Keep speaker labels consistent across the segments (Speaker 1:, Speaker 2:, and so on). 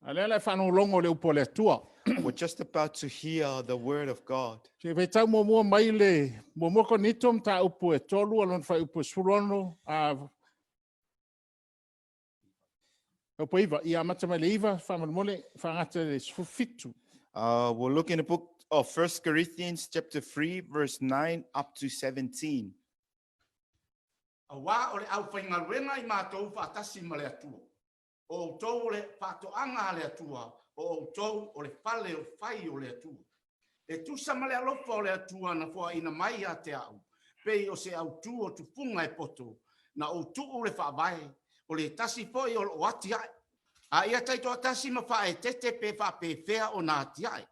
Speaker 1: Alela whanolongo le upo le tua.
Speaker 2: We're just about to hear the word of God.
Speaker 1: Se ve tau mua mai le momoko nitom ta upo e tolu alon whai upo surono a upo iwa I amata mai le iwa whamanmole whangata le sufitu.
Speaker 2: We'll look in the book of 1 Corinthians chapter 3, verse 9 up to 17.
Speaker 3: Awa ole au whainga ruenga I mātou whaatasi ma le atua. O tau ole whaatoanga le atua. O tau ole whale o whai o le atua. E tusa ma le alofa o le atua na fua ina mai a te au. Pei o se au tu o tupunga e poto. Na o tu o le whaavae. O le tasi foi o ati ai. A ia taito atasi ma whae tete pe wha pe whea o na ati ai.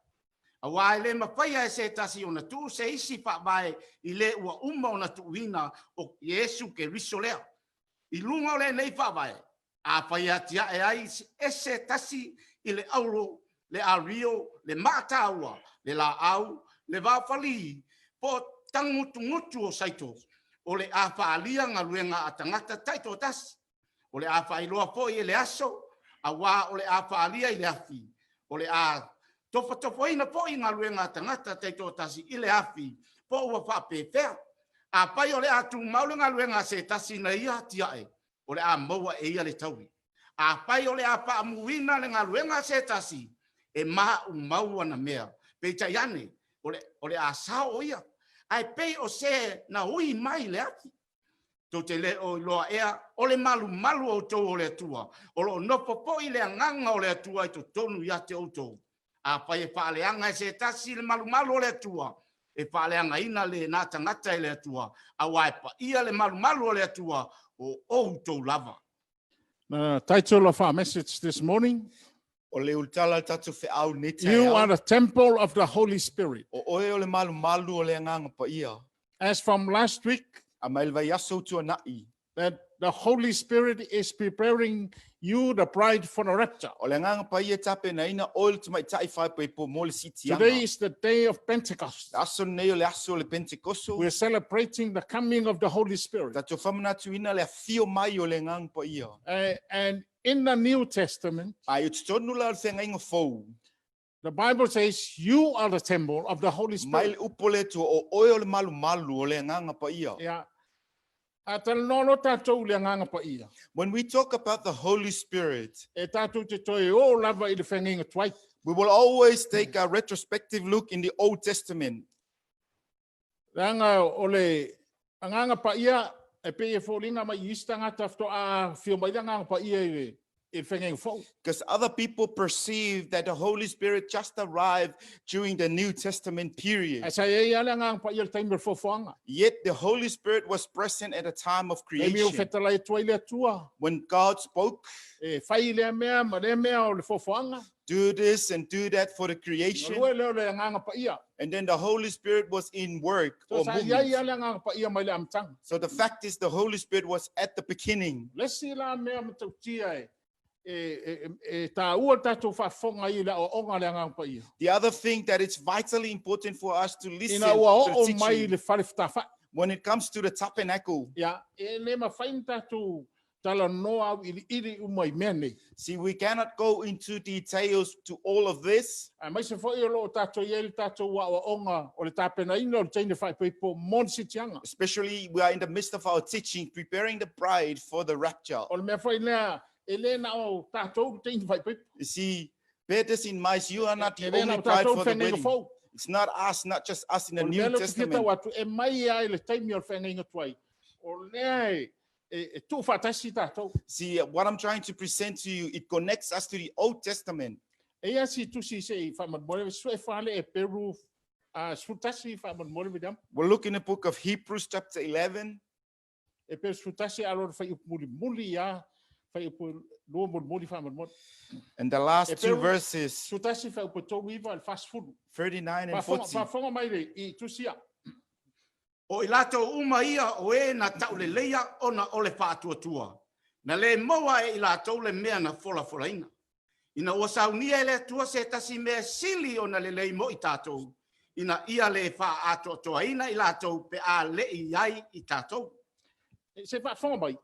Speaker 3: A wai le mawhaia e se tasi o na tu se isi whaavae I le ua uma o na tuuina o Yesu ke riso lea. I lunga o le nei whaavae. A whaia tia e ai e se tasi I le auro, le ario, le mataua, le la au, le wawhali, po tangutu o saito. O le a whaalia ngā ruenga a tangata taito tasi. O le a whailoa po I le aso, a wā o le a whaalia I le afi. O le a tofa ina po I ngā ruenga a tangata taito tasi I le afi. Po ua whapewhea. A pai o le a tu maule ngā ruenga se tasi na ia tiae. O le a maua e ia le taui. A pai o le a paamuina le ngā ruenga se tasi. E maha maua na mea. Pei taiane. O le a sao o ia. Ai pei o se na hui mai le aki. Tau te le o loa ea. O le malu o tau o le atua. O lo nopo po I le anganga o le atua I to tonu ia te o tau. A pai e whaaleanga se tasi le malu o le atua. E whaaleanga ina le nā tangata I le atua. A waipa ia le malu o le atua. O tau lava.
Speaker 1: Title of our message this morning.
Speaker 2: O le ultala tatu wheau ne te
Speaker 1: You
Speaker 2: au.
Speaker 1: are the temple of the Holy Spirit.
Speaker 2: O oe o le malu o le anganga pa ia.
Speaker 1: As from last week,
Speaker 2: A mai vai aso tua nai.
Speaker 1: that the Holy Spirit is preparing you, the bride, for the rapture.
Speaker 2: O le anganga pa ia tape na ina oil tu mai tai whai pa ipo mo le siti anga.
Speaker 1: Today is the day of Pentecost.
Speaker 2: Aso nei o le aso o le Pentecoso.
Speaker 1: We're celebrating the coming of the Holy Spirit.
Speaker 2: Tato whamana tu ina le fio mai o le ngang pa ia.
Speaker 1: And in the New Testament,
Speaker 2: Ai o tonu la o whenga inga fau.
Speaker 1: the Bible says you are the temple of the Holy
Speaker 2: Mai
Speaker 1: Spirit.
Speaker 2: le upole tu o oe o le malu o le nganga pa ia.
Speaker 1: Yeah. Atal nono tātou le nganga pa ia.
Speaker 2: When we talk about the Holy Spirit,
Speaker 1: E tātou te toi o lava I le whenginga tuai.
Speaker 2: we will always take a retrospective look in the Old Testament.
Speaker 1: Ranga o le nganga pa ia e pe e fōlinga mai ista ngata fto a whio mai nganga pa ia I whenginga fōu.
Speaker 2: Because other people perceive that the Holy Spirit just arrived during the New Testament period.
Speaker 1: E sai e ala nganga pa ia le taimir fōwhanga.
Speaker 2: Yet the Holy Spirit was present at the time of
Speaker 1: E mi o
Speaker 2: creation.
Speaker 1: whetala e tuai le atua.
Speaker 2: When God spoke,
Speaker 1: E whai le mea ma le mea o le fōwhanga.
Speaker 2: do this and do that for the creation.
Speaker 1: Lua leo le nganga pa ia.
Speaker 2: And then the Holy Spirit was in work
Speaker 1: So
Speaker 2: or
Speaker 1: sa ia
Speaker 2: movement.
Speaker 1: ala nganga pa ia mai le amtanga.
Speaker 2: So the fact is the Holy Spirit was at the beginning.
Speaker 1: Lesi la mea matau tia e tā ua tātou whawhonga I le o onga le nganga pa ia.
Speaker 2: The other thing that it's vitally important for us to listen
Speaker 1: Ina ua
Speaker 2: to
Speaker 1: o
Speaker 2: the
Speaker 1: mai
Speaker 2: teaching
Speaker 1: le whare whawha.
Speaker 2: when it comes to the tabernacle.
Speaker 1: Ia, e le ma whain tātou tala noa au iri umai mea nei.
Speaker 2: See, we cannot go into details to all of this.
Speaker 1: A mai se fwoi o lo tātou i le tātou wa o onga o le tāpena ina o le teine whai peipo mon sitianga.
Speaker 2: Especially, we are in the midst of our teaching, preparing the bride for the rapture.
Speaker 1: O le mea whai lea, e le na o tātou teine whai peipo.
Speaker 2: You see, bear this in mind, you are not
Speaker 1: E
Speaker 2: the
Speaker 1: le na
Speaker 2: only
Speaker 1: o
Speaker 2: bride
Speaker 1: tātou
Speaker 2: for the
Speaker 1: whenenga
Speaker 2: wedding.
Speaker 1: fau.
Speaker 2: It's not us, not just us in
Speaker 1: O
Speaker 2: the
Speaker 1: le mea
Speaker 2: New
Speaker 1: lo kikita
Speaker 2: Testament.
Speaker 1: watu e mai ai le taimi o le whenenga tuai. O lea e tū whatasi tātou.
Speaker 2: See, what I'm trying to present to you, it connects us to the Old Testament.
Speaker 1: E asi tusi se I whamadmore, su e whale e peru, sutasi whamadmore vidam.
Speaker 2: We'll look in the book of Hebrews chapter 11.
Speaker 1: E peru sutasi alo whai upmuli ya, whai upmuli whamadmore.
Speaker 2: And the last two
Speaker 1: Peru-
Speaker 2: verses,
Speaker 1: Sutasi whai upotou iwa al fast food.
Speaker 2: 39 and 40.
Speaker 1: Whafonga mai le I tusia.
Speaker 3: O I lato uma ia o e na tau le leia o na ole whaatuatua. Na le moa e I lato le mea na fola ina. Ina o saunia e le tua se tasi mea sili o na le lei mo I tātou. Ina ia le whaatoa ina I lato pe a le I ai I tātou.
Speaker 1: Se whafonga mai.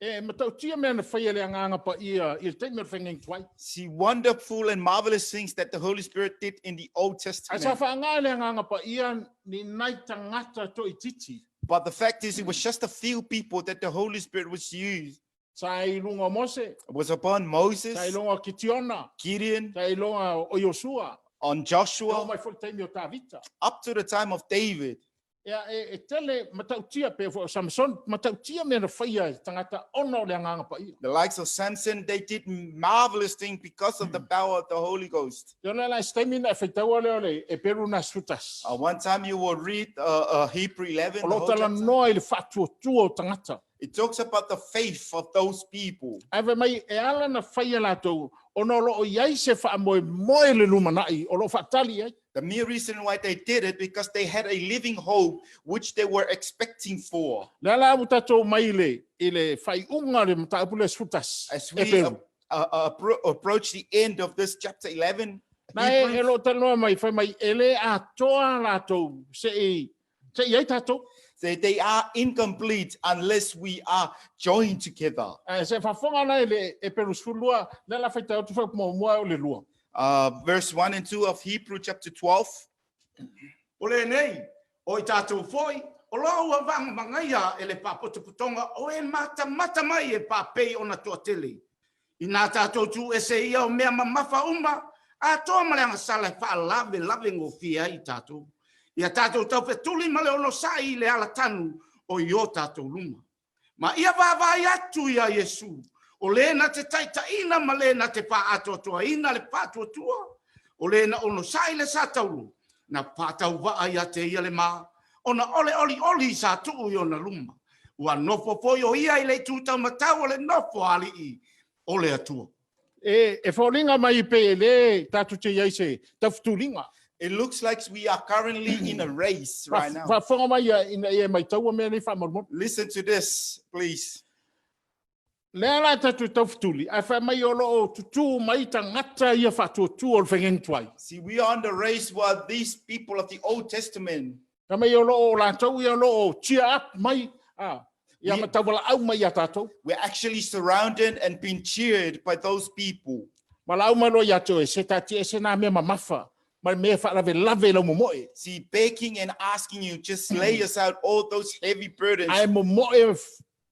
Speaker 1: matautia me na whaia le anganga pa ia I te me whengeng tuai.
Speaker 2: See wonderful and marvelous things that the Holy Spirit did in the Old
Speaker 1: Asa
Speaker 2: Testament.
Speaker 1: whaanga le anganga pa ia ni nai tangata to I titi.
Speaker 2: But the fact is, it was just a few people that the Holy Spirit was used.
Speaker 1: Sai lunga Mose,
Speaker 2: It was upon Moses,
Speaker 1: sai lunga Kitiona,
Speaker 2: Gideon,
Speaker 1: sai lunga o Yosua.
Speaker 2: on
Speaker 1: O
Speaker 2: Joshua,
Speaker 1: mai full time o Tavita.
Speaker 2: up to the time of David.
Speaker 1: Ia tele matautia pe fo Samson matautia me na whaia tangata ono le anganga pa ia.
Speaker 2: The likes of Samson, they did marvelous things because of the power of the Holy Ghost.
Speaker 1: Yo le la stamina e whaitaua leo le e peru na sutas.
Speaker 2: One time you will read Hebrew 11.
Speaker 1: O
Speaker 2: the
Speaker 1: lo
Speaker 2: whole
Speaker 1: tala
Speaker 2: chapter.
Speaker 1: noa I le whatu tuo tangata.
Speaker 2: It talks about the faith of those people.
Speaker 1: Ave mai e ala na whaia lātou ono lo o iai se wha moe le lumanai o lo whatali ai.
Speaker 2: The mere reason why they did it, because they had a living hope which they were expecting for.
Speaker 1: Le ala u tātou mai le I le whai unga le mataupu le sutas.
Speaker 2: As
Speaker 1: E
Speaker 2: we
Speaker 1: peru.
Speaker 2: approach the end of this chapter 11,
Speaker 1: Na e lo tanoa mai whai mai ele a toa lātou se iai tātou.
Speaker 2: they are incomplete unless we are joined together.
Speaker 1: Se whawhonga nei le e peru sfulua le la whaitau tu whai mua o le lua.
Speaker 2: Verse 1 and 2 of Hebrew chapter 12.
Speaker 3: O le nei, o I tātou foi, o loa ua vanga mangaia e le papotoputonga o e mata mai e papei o na toa tele. I nā tātou tu e se ia o mea mamafa uma, a toa maleanga sala wha lave ngō fia I tātou. Ia tātou tau pe tuli ma le ono sai le ala tanu o I o tātou luma. Ma ia vāvai atu ia Yesu. O le na te taita ina ma le na te pā atoa ina le pātua tua. O le na ono sai le sātauru. Na pātau waa ia te ia le mā. Ona oli sa tuu I ona luma. Ua nofo foi o ia I le tūtau matau o le nofo ali I o le atua.
Speaker 1: E whaulinga mai pe le tātou te iai se tawhtulinga.
Speaker 2: It looks like we are currently in a race right now.
Speaker 1: Whawhonga mai ina e mai taua mea ni whamormon.
Speaker 2: Listen to this, please.
Speaker 1: Lea la tātou tawhtuli. A wha mai o loo tutu mai ta ngata ia whatua tu o whengeng tuai.
Speaker 2: See, we are on the race while these people of the Old Testament,
Speaker 1: Ka mai o loo la tau ia loo cheer up mai. Ia
Speaker 2: We-
Speaker 1: matawala au mai a tātou.
Speaker 2: we're actually surrounded and being cheered by those people.
Speaker 1: Mala au mai lo ia tau e se tati e se nā mea mamafa. Mai mea lave lau momoe.
Speaker 2: See, begging and asking you, just lay aside all those heavy burdens.
Speaker 1: Ai momoe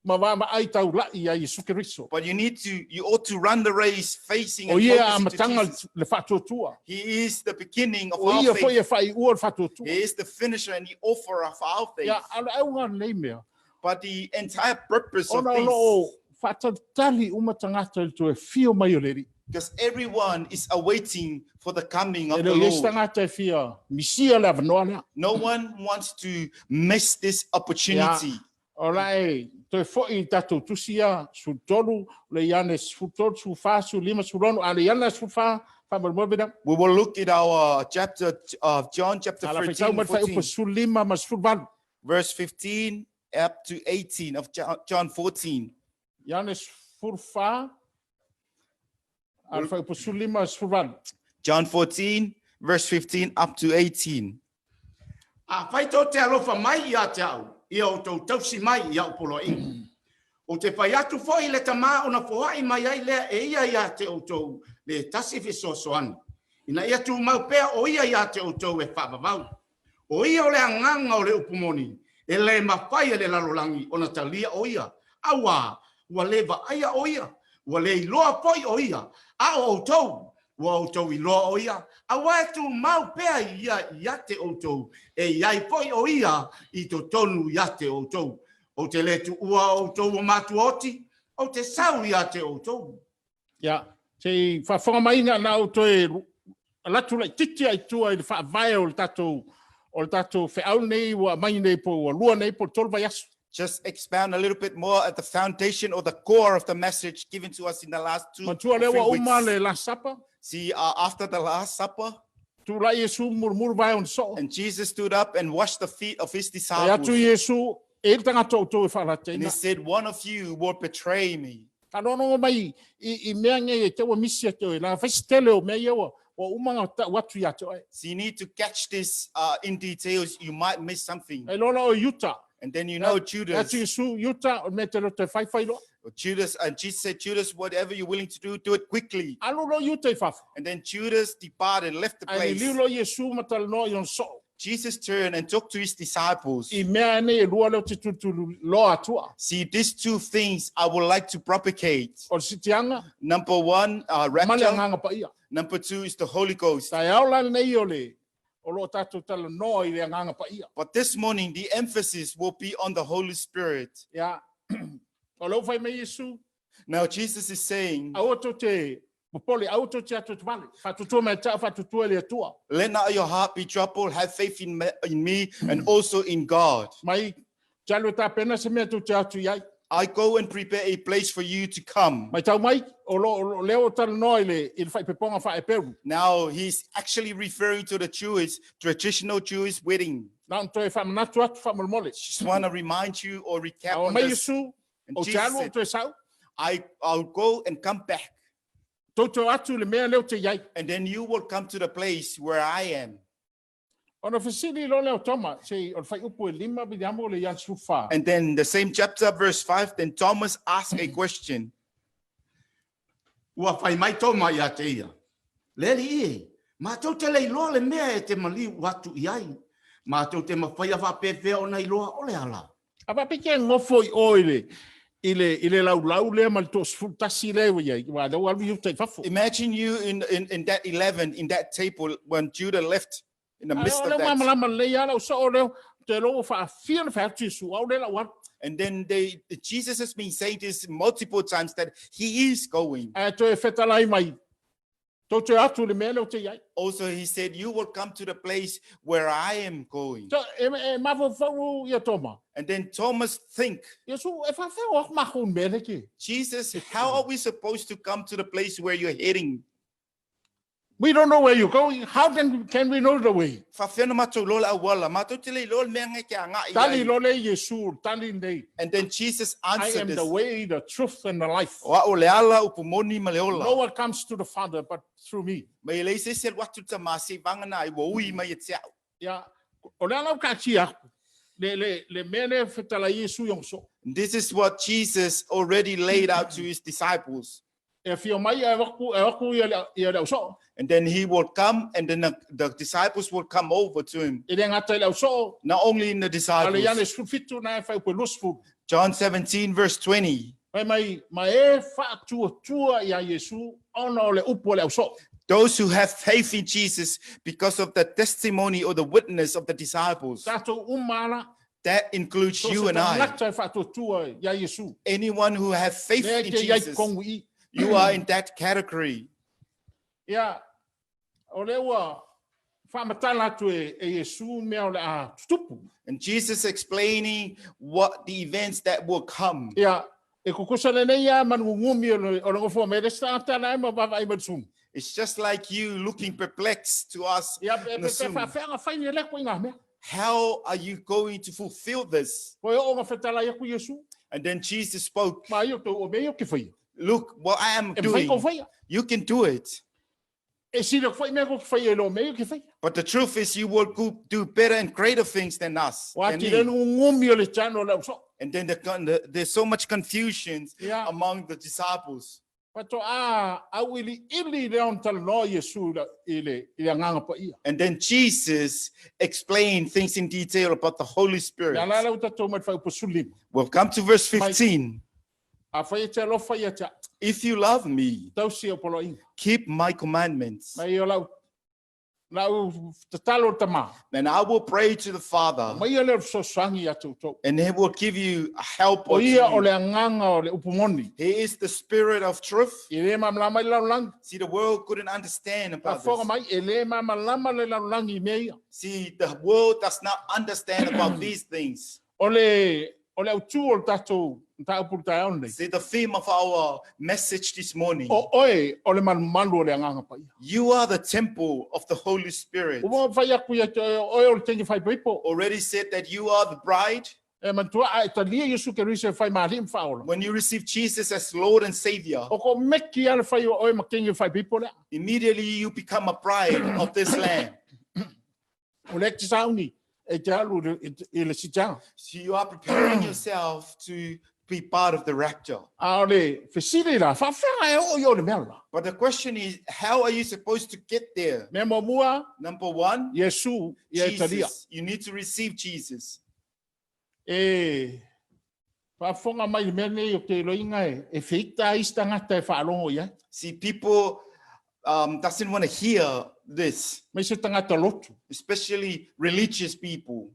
Speaker 1: mawama ai tau lai ai Yesu Keriso.
Speaker 2: But you ought to run the race facing
Speaker 1: O
Speaker 2: and
Speaker 1: ia a
Speaker 2: focusing to
Speaker 1: matanga
Speaker 2: Jesus.
Speaker 1: le whatua tua.
Speaker 2: He is the beginning of
Speaker 1: O
Speaker 2: our
Speaker 1: ia foi
Speaker 2: faith.
Speaker 1: e whai ua le whatua tua.
Speaker 2: He is the finisher and the offer of our faith.
Speaker 1: Ia ala au ngā nei mea.
Speaker 2: But the entire purpose of
Speaker 1: Ona
Speaker 2: this,
Speaker 1: loo whatatali umatangata il tue fio mai o leri.
Speaker 2: because everyone is awaiting for the coming of
Speaker 1: E
Speaker 2: the
Speaker 1: leo yes
Speaker 2: Lord.
Speaker 1: tangata e fia misia le avanoa lea.
Speaker 2: No one wants to miss this opportunity.
Speaker 1: Ora e toi fo'i tātou tusia su tolu le iane su tolu su wha su lima su rono a le iana su wha whamarumabina.
Speaker 2: We will look at our chapter of John chapter
Speaker 1: Ala
Speaker 2: 13,
Speaker 1: whaitau mai whai
Speaker 2: 14,
Speaker 1: upa su lima ma su walu.
Speaker 2: verse 15 up to 18 of John 14.
Speaker 1: Iane su wha ala whai upa su lima su walu.
Speaker 2: John 14, verse 15 up to 18.
Speaker 3: A whai tō te alofa mai ia te au. Ia o tau tausi mai ia o polo inga. O te whai atu foi le tamā o na whoai mai ai lea e ia te o tau le tasi fisosoani. Ina ia tu mau pea o ia te o tau e whabavau. O ia o le anganga o le upumoni. E le mawhai e le lalolangi o na talia o ia. Awa, ua lewa aia o ia. Ua le iloa poi o ia. A o tau. Ua o tau iloa o ia. Awa e tu mau pea ia te o tau. E iai poi o ia I to tonu ia te o tau. O te letu ua o tau o matu oti. O te sau ia te o tau.
Speaker 1: Ia, te whawhonga mai ngā nau toi latu lai titi ai tua I le whaavai o le tātou whiau nei ua mai nei po ua lua nei po tolu vai asu.
Speaker 2: Just expound a little bit more at the foundation or the core of the message given to us in the last two
Speaker 1: Matua
Speaker 2: or
Speaker 1: le
Speaker 2: 3
Speaker 1: ua uma
Speaker 2: weeks.
Speaker 1: le Last Supper.
Speaker 2: See, after the Last Supper,
Speaker 1: Tu lai Yesu murmuru vai on so.
Speaker 2: and Jesus stood up and washed the feet of his
Speaker 1: Ai
Speaker 2: disciples.
Speaker 1: atu Yesu e tanga tau tau e
Speaker 2: And
Speaker 1: whaalateina.
Speaker 2: he said, one of you will betray me.
Speaker 1: Ka nono mai I mea nge e tewa misia teo e la whaistele o mea iawa o umanga watu ia teo e.
Speaker 2: So you need to catch this in details. You might miss something.
Speaker 1: E lola o Utah.
Speaker 2: And then you know
Speaker 1: Ya
Speaker 2: Judas.
Speaker 1: Yesu yuta o me te lo te whaiwhai loa.
Speaker 2: Judas, and Jesus said, Judas, whatever you're willing to do it quickly.
Speaker 1: Alu lo yuta I whafu.
Speaker 2: And then Judas departed and left the
Speaker 1: Ai ni
Speaker 2: place.
Speaker 1: liu lo Yesu matala no yon so.
Speaker 2: Jesus turned and talked to his disciples.
Speaker 1: I mea ne e lua leo te tutulu loa atua.
Speaker 2: See, these two things I would like to propagate.
Speaker 1: O sitianga,
Speaker 2: Number one,
Speaker 1: male
Speaker 2: rapture.
Speaker 1: anganga pa ia.
Speaker 2: Number two is the Holy Ghost.
Speaker 1: Tai aula nei o le, o lo tatu tala noa I le anganga pa ia.
Speaker 2: But this morning, the emphasis will be on the Holy Spirit.
Speaker 1: Ya, o lo whai me Yesu,
Speaker 2: Now, Jesus is saying,
Speaker 1: a oto te, popole, a oto te atu te male. Whatutua me ta, whatutua le atua.
Speaker 2: let not your heart be troubled, have faith in me and also in God.
Speaker 1: Mai, talo ta pena se mea tu te atu iai.
Speaker 2: I go and prepare a place for you to come.
Speaker 1: Mai tau mai, o lo leo tala noa I le whai peponga whai peru.
Speaker 2: Now, he's actually referring to the traditional Jewish wedding.
Speaker 1: Nā toi whamanatu atu whamalmole.
Speaker 2: Just want to remind you or recap
Speaker 1: Awa
Speaker 2: on
Speaker 1: mai
Speaker 2: this.
Speaker 1: Yesu,
Speaker 2: And
Speaker 1: o te alu o
Speaker 2: Jesus
Speaker 1: te
Speaker 2: said,
Speaker 1: sau.
Speaker 2: I'll go and come back.
Speaker 1: Toto atu le mea leo te iai.
Speaker 2: And then you will come to the place where I am.
Speaker 1: Ona whasiri lo leo toma, se o whai upu e lima bidi amo le ian sufa.
Speaker 2: And then the same chapter, verse 5, then Thomas asked a question.
Speaker 3: Ua whai mai tō mai a te ia. Leri e, mātou te lei loa le mea e te mali watu I ai. Mātou te mawhaia whapewhea o nei loa o le ala.
Speaker 1: Apa peke ngofo I oile, I le lau lea mal tos fultasi lewa iai, wa lau alwi yu te whafo.
Speaker 2: Imagine you in that 11, in that table, when Judah left in the midst of
Speaker 1: Leo
Speaker 2: that.
Speaker 1: mamalama le ia lau sa o leo, te lo wha fia na whatu Yesu, au le lau anu.
Speaker 2: And then Jesus has been saying this multiple times that he is going.
Speaker 1: A to e whetalai mai, to te atu le mea leo te iai.
Speaker 2: Also, he said, you will come to the place where I am going.
Speaker 1: So e mafo whau ia toma.
Speaker 2: And then Thomas think,
Speaker 1: Yesu e whawhau ak mahun mele ki.
Speaker 2: Jesus, how are we supposed to come to the place where you're heading?
Speaker 1: We don't know where you're going. How can we know the way?
Speaker 2: Whawhena mātou lola awala, mātou te lei lola mea ngai ke a ngā
Speaker 1: Tali
Speaker 2: iai.
Speaker 1: lole Yesu, tali nei.
Speaker 2: And then Jesus
Speaker 1: I
Speaker 2: answered
Speaker 1: am
Speaker 2: this.
Speaker 1: the way, the truth, and the life.
Speaker 2: Wa o le ala upumoni ma le ola.
Speaker 1: No one comes to the Father but through me.
Speaker 2: Mai lei se se watu ta masi vangana ai wo ui mai e te au.
Speaker 1: Ya, o le alau ka tia. Le mele fetala Yesu yung so.
Speaker 2: This is what Jesus already laid out to his disciples.
Speaker 1: E fio mai e waku ia le so.
Speaker 2: And then he will come, and then the disciples will come over to him.
Speaker 1: E le ngata le so.
Speaker 2: Not only in the
Speaker 1: Ale yane
Speaker 2: disciples.
Speaker 1: fitu na e fai pe lusfu.
Speaker 2: John 17, verse 20.
Speaker 1: Mai e fa tua ia Yesu ono le upo le so.
Speaker 2: Those who have faith in Jesus because of the testimony or the witness of the disciples.
Speaker 1: Tato umana.
Speaker 2: That includes you and I.
Speaker 1: Ngata e fa tua ia Yesu.
Speaker 2: Anyone who has faith
Speaker 1: Le
Speaker 2: in
Speaker 1: te iai
Speaker 2: Jesus,
Speaker 1: kongu I.
Speaker 2: you are in that category.
Speaker 1: Ia, o le ua whamatala atu e Yesu mea o le a tutupu.
Speaker 2: And Jesus explaining what the events that will come.
Speaker 1: Ia, e kukusa le nei a manungumi o le ngofo me le stātana e ma wawa i matsum.
Speaker 2: It's just like you looking perplexed to us.
Speaker 1: Ia,
Speaker 2: in
Speaker 1: pe
Speaker 2: the Zoom.
Speaker 1: whawhenga whaini e leko I ngā mea.
Speaker 2: How are you going to fulfill this?
Speaker 1: Ko e o ngā whetala i aku Yesu,
Speaker 2: And then Jesus spoke,
Speaker 1: ma i o tau o mea i o ki whai.
Speaker 2: look what I am
Speaker 1: E whai ko
Speaker 2: doing.
Speaker 1: whai.
Speaker 2: You can do it.
Speaker 1: E sira whai mea ko ki whai e lo mea i o ki whai.
Speaker 2: But the truth is you will do better and greater things than us.
Speaker 1: Wa
Speaker 2: than
Speaker 1: ti
Speaker 2: me.
Speaker 1: renu ngumi o le tano le uso.
Speaker 2: And then there's so much confusion
Speaker 1: Yeah.
Speaker 2: among the disciples.
Speaker 1: Pato au ili le on tala no Yesu i le nganga pa ia.
Speaker 2: And then Jesus explained things in detail about the Holy Spirit.
Speaker 1: Ia la lau tatou mai whai uposulim.
Speaker 2: We'll come to verse 15.
Speaker 1: A whai e te alofa i a te
Speaker 2: If you love me,
Speaker 1: tau si o polo inga.
Speaker 2: keep my commandments.
Speaker 1: Mai o lau te talo tama.
Speaker 2: Then I will pray to the Father,
Speaker 1: Mai o leo so sangi atu tau.
Speaker 2: and he will give you help.
Speaker 1: O
Speaker 2: unto
Speaker 1: ia o
Speaker 2: you.
Speaker 1: le nganga o le upumoni.
Speaker 2: He is the Spirit of truth.
Speaker 1: I le mamlama I laulangi.
Speaker 2: See, the world couldn't understand
Speaker 1: A
Speaker 2: about
Speaker 1: whonga
Speaker 2: this.
Speaker 1: mai e le mamlama le laulangi mea.
Speaker 2: See, the world does not understand about these things.
Speaker 1: O le autu o le tatou taupurtai au nei.
Speaker 2: See, the theme of our message this morning.
Speaker 1: O oe o le manumalu o le nganga pa ia.
Speaker 2: You are the temple of the Holy Spirit.
Speaker 1: O mo whai aku ia te oe o le tengi whai paipo.
Speaker 2: Already said that you are the bride.
Speaker 1: E mantua a e talia Yesu ke rise whai maari mwhaola.
Speaker 2: When you receive Jesus as Lord and Savior,
Speaker 1: O ko meki ale whai o oe makengi whai paipo lea.
Speaker 2: immediately you become a bride of this land.
Speaker 1: O le ki sauni. e te alu I le sitanga.
Speaker 2: So you are preparing yourself to be part of the rapture.
Speaker 1: A ole fesiri la whawhenga e o le mea la.
Speaker 2: But the question is, how are you supposed to get there?
Speaker 1: Mea mua,
Speaker 2: Number one,
Speaker 1: Yesu I e talia.
Speaker 2: Jesus. You need to receive Jesus.
Speaker 1: E whawhenga mai le mea nei o te loinga e whita ista ngata e whaalongo ia.
Speaker 2: See, people doesn't want to hear this,
Speaker 1: Mai se tangata lotu.
Speaker 2: especially religious people.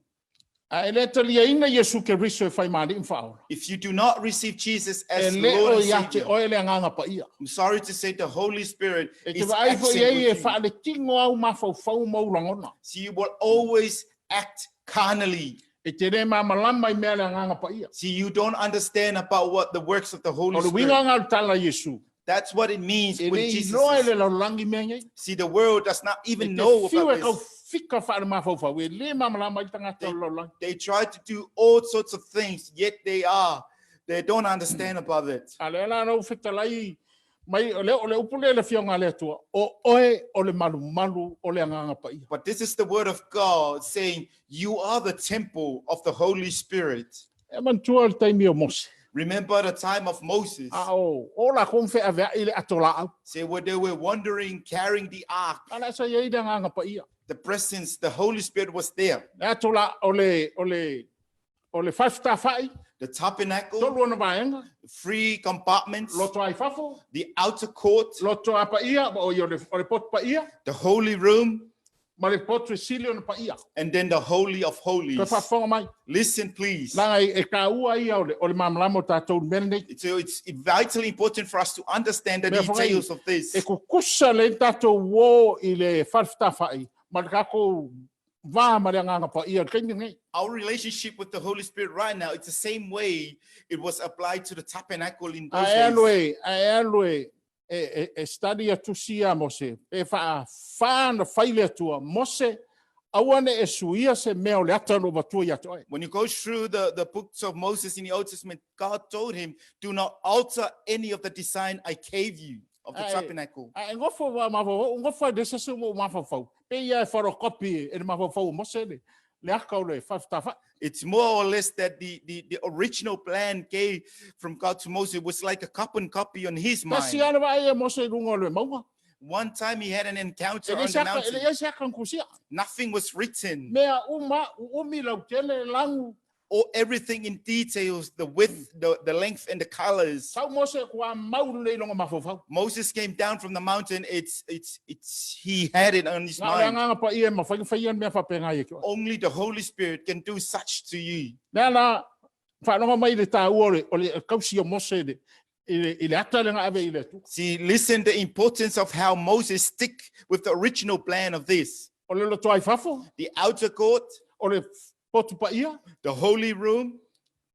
Speaker 1: A e le talia ina Yesu ke riso e whai maari in whaola.
Speaker 2: If you do not receive Jesus
Speaker 1: E
Speaker 2: as
Speaker 1: le
Speaker 2: Lord
Speaker 1: o
Speaker 2: and
Speaker 1: ia te
Speaker 2: Savior,
Speaker 1: oe le anganga pa ia.
Speaker 2: I'm sorry to say the Holy Spirit
Speaker 1: E te
Speaker 2: is
Speaker 1: waifo
Speaker 2: absent
Speaker 1: iei e
Speaker 2: with you.
Speaker 1: whaale tingo au mawhau maulangona.
Speaker 2: So you will always act carnally.
Speaker 1: E te re malama I mea le anganga pa ia.
Speaker 2: See, you don't understand about what the works of the Holy
Speaker 1: O le
Speaker 2: Spirit.
Speaker 1: winga ngā tala Yesu.
Speaker 2: That's what it means
Speaker 1: E
Speaker 2: when
Speaker 1: le
Speaker 2: Jesus
Speaker 1: iloa e
Speaker 2: is.
Speaker 1: le laulangi mea ngai.
Speaker 2: See, the world does not
Speaker 1: E
Speaker 2: even
Speaker 1: te
Speaker 2: know
Speaker 1: whiu
Speaker 2: about
Speaker 1: e kau
Speaker 2: this.
Speaker 1: whika whaare mawhau. E le malama I tangata o laulangi.
Speaker 2: They try to do all sorts of things, yet they don't understand about it.
Speaker 1: A le ala rau whetalai mai o le upule le fionga le atua. O oe o le malu o le anganga pa ia.
Speaker 2: But this is the word of God saying, you are the temple of the Holy Spirit.
Speaker 1: E mantua le taimi o Mose.
Speaker 2: Remember the time of Moses.
Speaker 1: A o la kon whea vea I le atola au.
Speaker 2: Say where they were wandering, carrying the ark,
Speaker 1: Ala sa iei le anganga pa ia.
Speaker 2: the presence, the Holy Spirit was there.
Speaker 1: Le atola o le whafta whai.
Speaker 2: The tabernacle,
Speaker 1: Tolu ona vaenga.
Speaker 2: 3 compartments,
Speaker 1: Loto ai fafo.
Speaker 2: the outer court,
Speaker 1: Loto a pa ia. O le pot pa ia.
Speaker 2: the holy room,
Speaker 1: Ma le pot e sili ona pa ia.
Speaker 2: and then the Holy of
Speaker 1: Ka
Speaker 2: Holies.
Speaker 1: whawhonga mai.
Speaker 2: Listen, please.
Speaker 1: Langa e ka ua ia o le mamalama o tātou mene nei.
Speaker 2: So it's vitally important for us to understand the
Speaker 1: Mea whakai,
Speaker 2: details of this.
Speaker 1: E ko kusa le tātou wō I le whawhta whai. Ma le kako wā ma le anganga pa ia. Kaini nei.
Speaker 2: Our relationship with the Holy Spirit right now, it's the same way it was applied to the tabernacle in those days.
Speaker 1: A aloe e study a tusia Mose. E whaana whaile atua. Mose awane e suia se mea le atano watua ia toi.
Speaker 2: When you go through the books of Moses in the Old Testament, God told him, do not alter any of the design I gave you of the tabernacle.
Speaker 1: A ngofo wa mafo, ngofo de sesu mo mafo. Pe ia photocopy e mafo Mose le aka o le whawhta.
Speaker 2: It's more or less that the original plan gave from God to Moses was like a carbon copy on his
Speaker 1: Ma si
Speaker 2: mind.
Speaker 1: ana wa ia Mose rungo le maunga.
Speaker 2: One time he had an encounter
Speaker 1: Ele
Speaker 2: on the mountain.
Speaker 1: ia kan kusia.
Speaker 2: Nothing was written.
Speaker 1: Mea umi lau tele langu.
Speaker 2: Or everything in details, the width, the length, and the colors.
Speaker 1: Sau Mose kua maulu le longa mafo.
Speaker 2: Moses came down from the mountain. He had it on his
Speaker 1: Na le
Speaker 2: mind.
Speaker 1: anganga pa ia ma whaian mea whapenga ia kua.
Speaker 2: Only the Holy Spirit can do such to you.
Speaker 1: Nā whanonga mai le tā ua o le kausi o Mose I le ata le ngā ave I le tu.
Speaker 2: See, listen the importance of how Moses stick with the original plan of this.
Speaker 1: O le loto ai fafo,
Speaker 2: The outer court,
Speaker 1: o le potu pa ia,
Speaker 2: the holy room,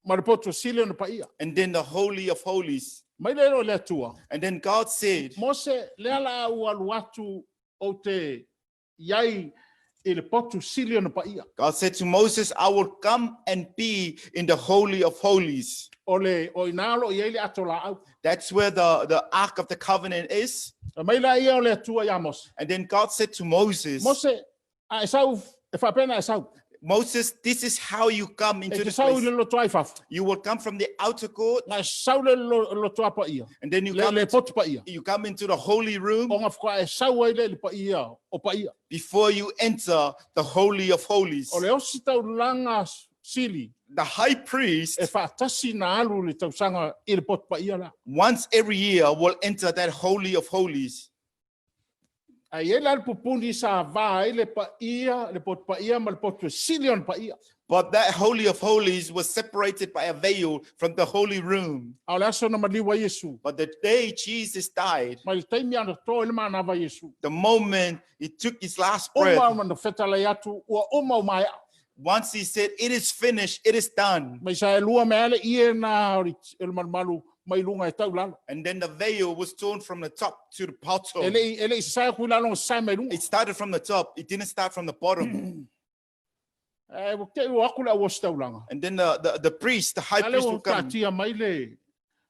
Speaker 1: ma le potu sile ona pa ia.
Speaker 2: and then the Holy of Holies.
Speaker 1: Mai le ro le atua.
Speaker 2: And then God said,
Speaker 1: Mose le ala ua luatu o te iai I le potu sile ona pa ia.
Speaker 2: God said to Moses, I will come and be in the Holy of Holies.
Speaker 1: O inalo iai le ato la au.
Speaker 2: That's where the Ark of the Covenant is.
Speaker 1: Mai la ia o le atua ia Mose.
Speaker 2: And then God said to Moses,
Speaker 1: Mose, a esau, e whapena esau.
Speaker 2: Moses, this is how you come
Speaker 1: E
Speaker 2: into
Speaker 1: te
Speaker 2: the
Speaker 1: sau I le
Speaker 2: place.
Speaker 1: loto ai fafo.
Speaker 2: You will come from the outer court,
Speaker 1: Na sau le loto a pa ia.
Speaker 2: and then
Speaker 1: Le potu pa ia.
Speaker 2: you come into the holy room
Speaker 1: O ngā whaka e sau ai le pa ia, o pa ia.
Speaker 2: before you enter the Holy of Holies.
Speaker 1: O le osi tau langa sili,
Speaker 2: The high priest,
Speaker 1: e whaatasi na alu le tau sanga I le potu pa ia la.
Speaker 2: once every year, will enter that Holy of Holies.
Speaker 1: A ie la pupuni sa vai le pa ia, le potu pa ia, ma le potu sili on pa ia.
Speaker 2: But that Holy of Holies was separated by a veil from the holy room.
Speaker 1: A le aso na maliwa Yesu.
Speaker 2: But the day Jesus died,
Speaker 1: Ma le taimi ana to ele mana va Yesu.
Speaker 2: the moment he took his last
Speaker 1: O
Speaker 2: breath,
Speaker 1: mau mana whetala atu, ua o mau mai au.
Speaker 2: once he said, it is finished, it is done.
Speaker 1: Mai sa e lua me ale ie na ele malu mai lunga e tau lalo.
Speaker 2: And then the veil was torn from the top to the bottom.
Speaker 1: Ele I sa kui lalo sa mai lunga.
Speaker 2: It started from the top. It didn't start from the bottom.
Speaker 1: E te o aku la o stau langa.
Speaker 2: And then the priest, the high
Speaker 1: Ale
Speaker 2: priest
Speaker 1: o
Speaker 2: will come.
Speaker 1: katia mai le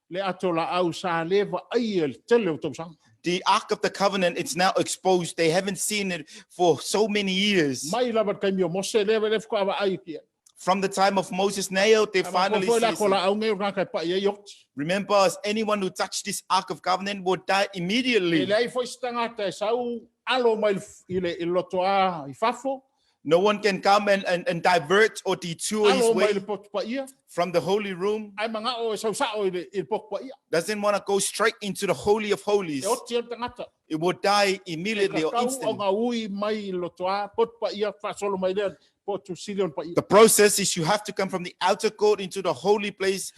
Speaker 1: le ato la au sa leva ai el tele o tausanga.
Speaker 2: The Ark of the Covenant, it's now exposed. They haven't seen it for so many years.
Speaker 1: Mai lava kai mio mose leva le fko ava ai kia.
Speaker 2: From the time of Moses nailed, they finally
Speaker 1: Foi la
Speaker 2: see
Speaker 1: ko la
Speaker 2: it.
Speaker 1: au ngai ka pa ia yok.
Speaker 2: Remember, as anyone who touched this Ark of Covenant would die
Speaker 1: E
Speaker 2: immediately.
Speaker 1: le ai foi stanga te sau alo mai ile lotoa I fafo.
Speaker 2: No one can come and divert or detour his
Speaker 1: Alo mai le
Speaker 2: way
Speaker 1: pot pa ia.
Speaker 2: from the holy room.
Speaker 1: Ai manga o sau sa o ile pot pa ia.
Speaker 2: Doesn't want to go straight into the Holy of Holies.
Speaker 1: E o tia tangata.
Speaker 2: It will die immediately or
Speaker 1: O
Speaker 2: instantly.
Speaker 1: nga ui mai lotoa pot pa ia fa solo mai le pot tu silion pa ia.
Speaker 2: The process is you have to come from the outer court into the holy place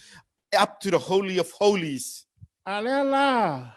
Speaker 2: up to the Holy of Holies.
Speaker 1: Ale la.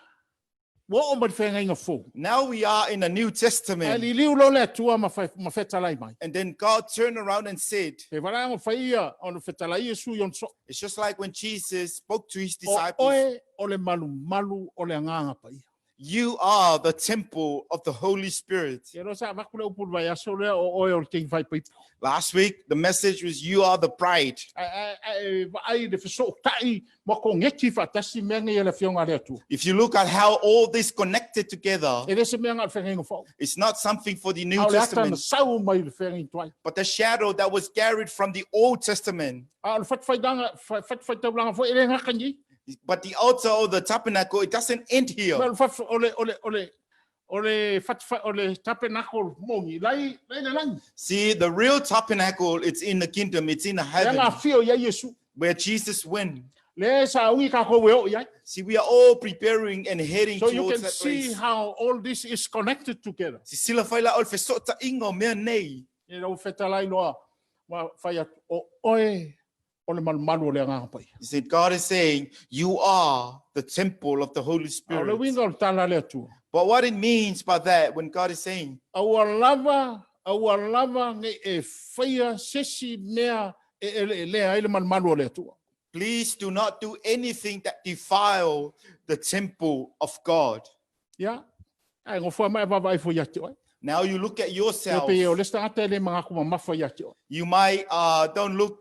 Speaker 1: Wo o mai fenga inga fo.
Speaker 2: Now we are in the New
Speaker 1: E
Speaker 2: Testament.
Speaker 1: li liu lo le tua ma fetalai mai.
Speaker 2: And then God turned around and said,
Speaker 1: E wala ngo faia o le fetalai su yon so.
Speaker 2: it's just like when Jesus spoke to his
Speaker 1: O
Speaker 2: disciples,
Speaker 1: oe o le malu o le nganga pa ia.
Speaker 2: you are the temple of the Holy Spirit.
Speaker 1: E no sa makule upul vai aso le o oe o le king vai pipo.
Speaker 2: Last week, the message was, you are the bride.
Speaker 1: Ai le feso tai mo ko ngeki fa tasi menga ia le fionga le tu.
Speaker 2: If you look at how all this connected together,
Speaker 1: E le se menga le fenga inga fo.
Speaker 2: it's not something for the New
Speaker 1: Au le ata na
Speaker 2: Testament,
Speaker 1: sau mai le fenga inga
Speaker 2: but the shadow that was carried from the Old Testament.
Speaker 1: A le fat tau langa fo e le ngaka ni.
Speaker 2: But the altar or the tabernacle, it doesn't end here.
Speaker 1: Well, ole tapenakol mongi lai le lang.
Speaker 2: See, the real tabernacle, it's in the kingdom, it's in the
Speaker 1: Nga
Speaker 2: heaven,
Speaker 1: fio ya Yesu.
Speaker 2: where Jesus went.
Speaker 1: Le sa ungi ka ko we o ya.
Speaker 2: See, we are all preparing and heading
Speaker 1: So you
Speaker 2: towards
Speaker 1: can
Speaker 2: that
Speaker 1: see
Speaker 2: place.
Speaker 1: how all this is connected together.
Speaker 2: Si sila faila ol fesota ingo mea nei.
Speaker 1: You know fetalai loa wa faya o oe ole malu le nga pai.
Speaker 2: He said, God is saying, you are the temple of the Holy
Speaker 1: Au le
Speaker 2: Spirit.
Speaker 1: winga o tala le tu.
Speaker 2: But what it means by that, when God is saying,
Speaker 1: Au lava nge e faya sesi mea le ai le malu le tu.
Speaker 2: please do not do anything that defile the temple of God.
Speaker 1: Ya. Ai ngo fo mai va vai fo ya tu.
Speaker 2: Now you look at
Speaker 1: Yo
Speaker 2: yourself.
Speaker 1: pe o le sta ate le mga kuma mafa ya tu.
Speaker 2: You might don't look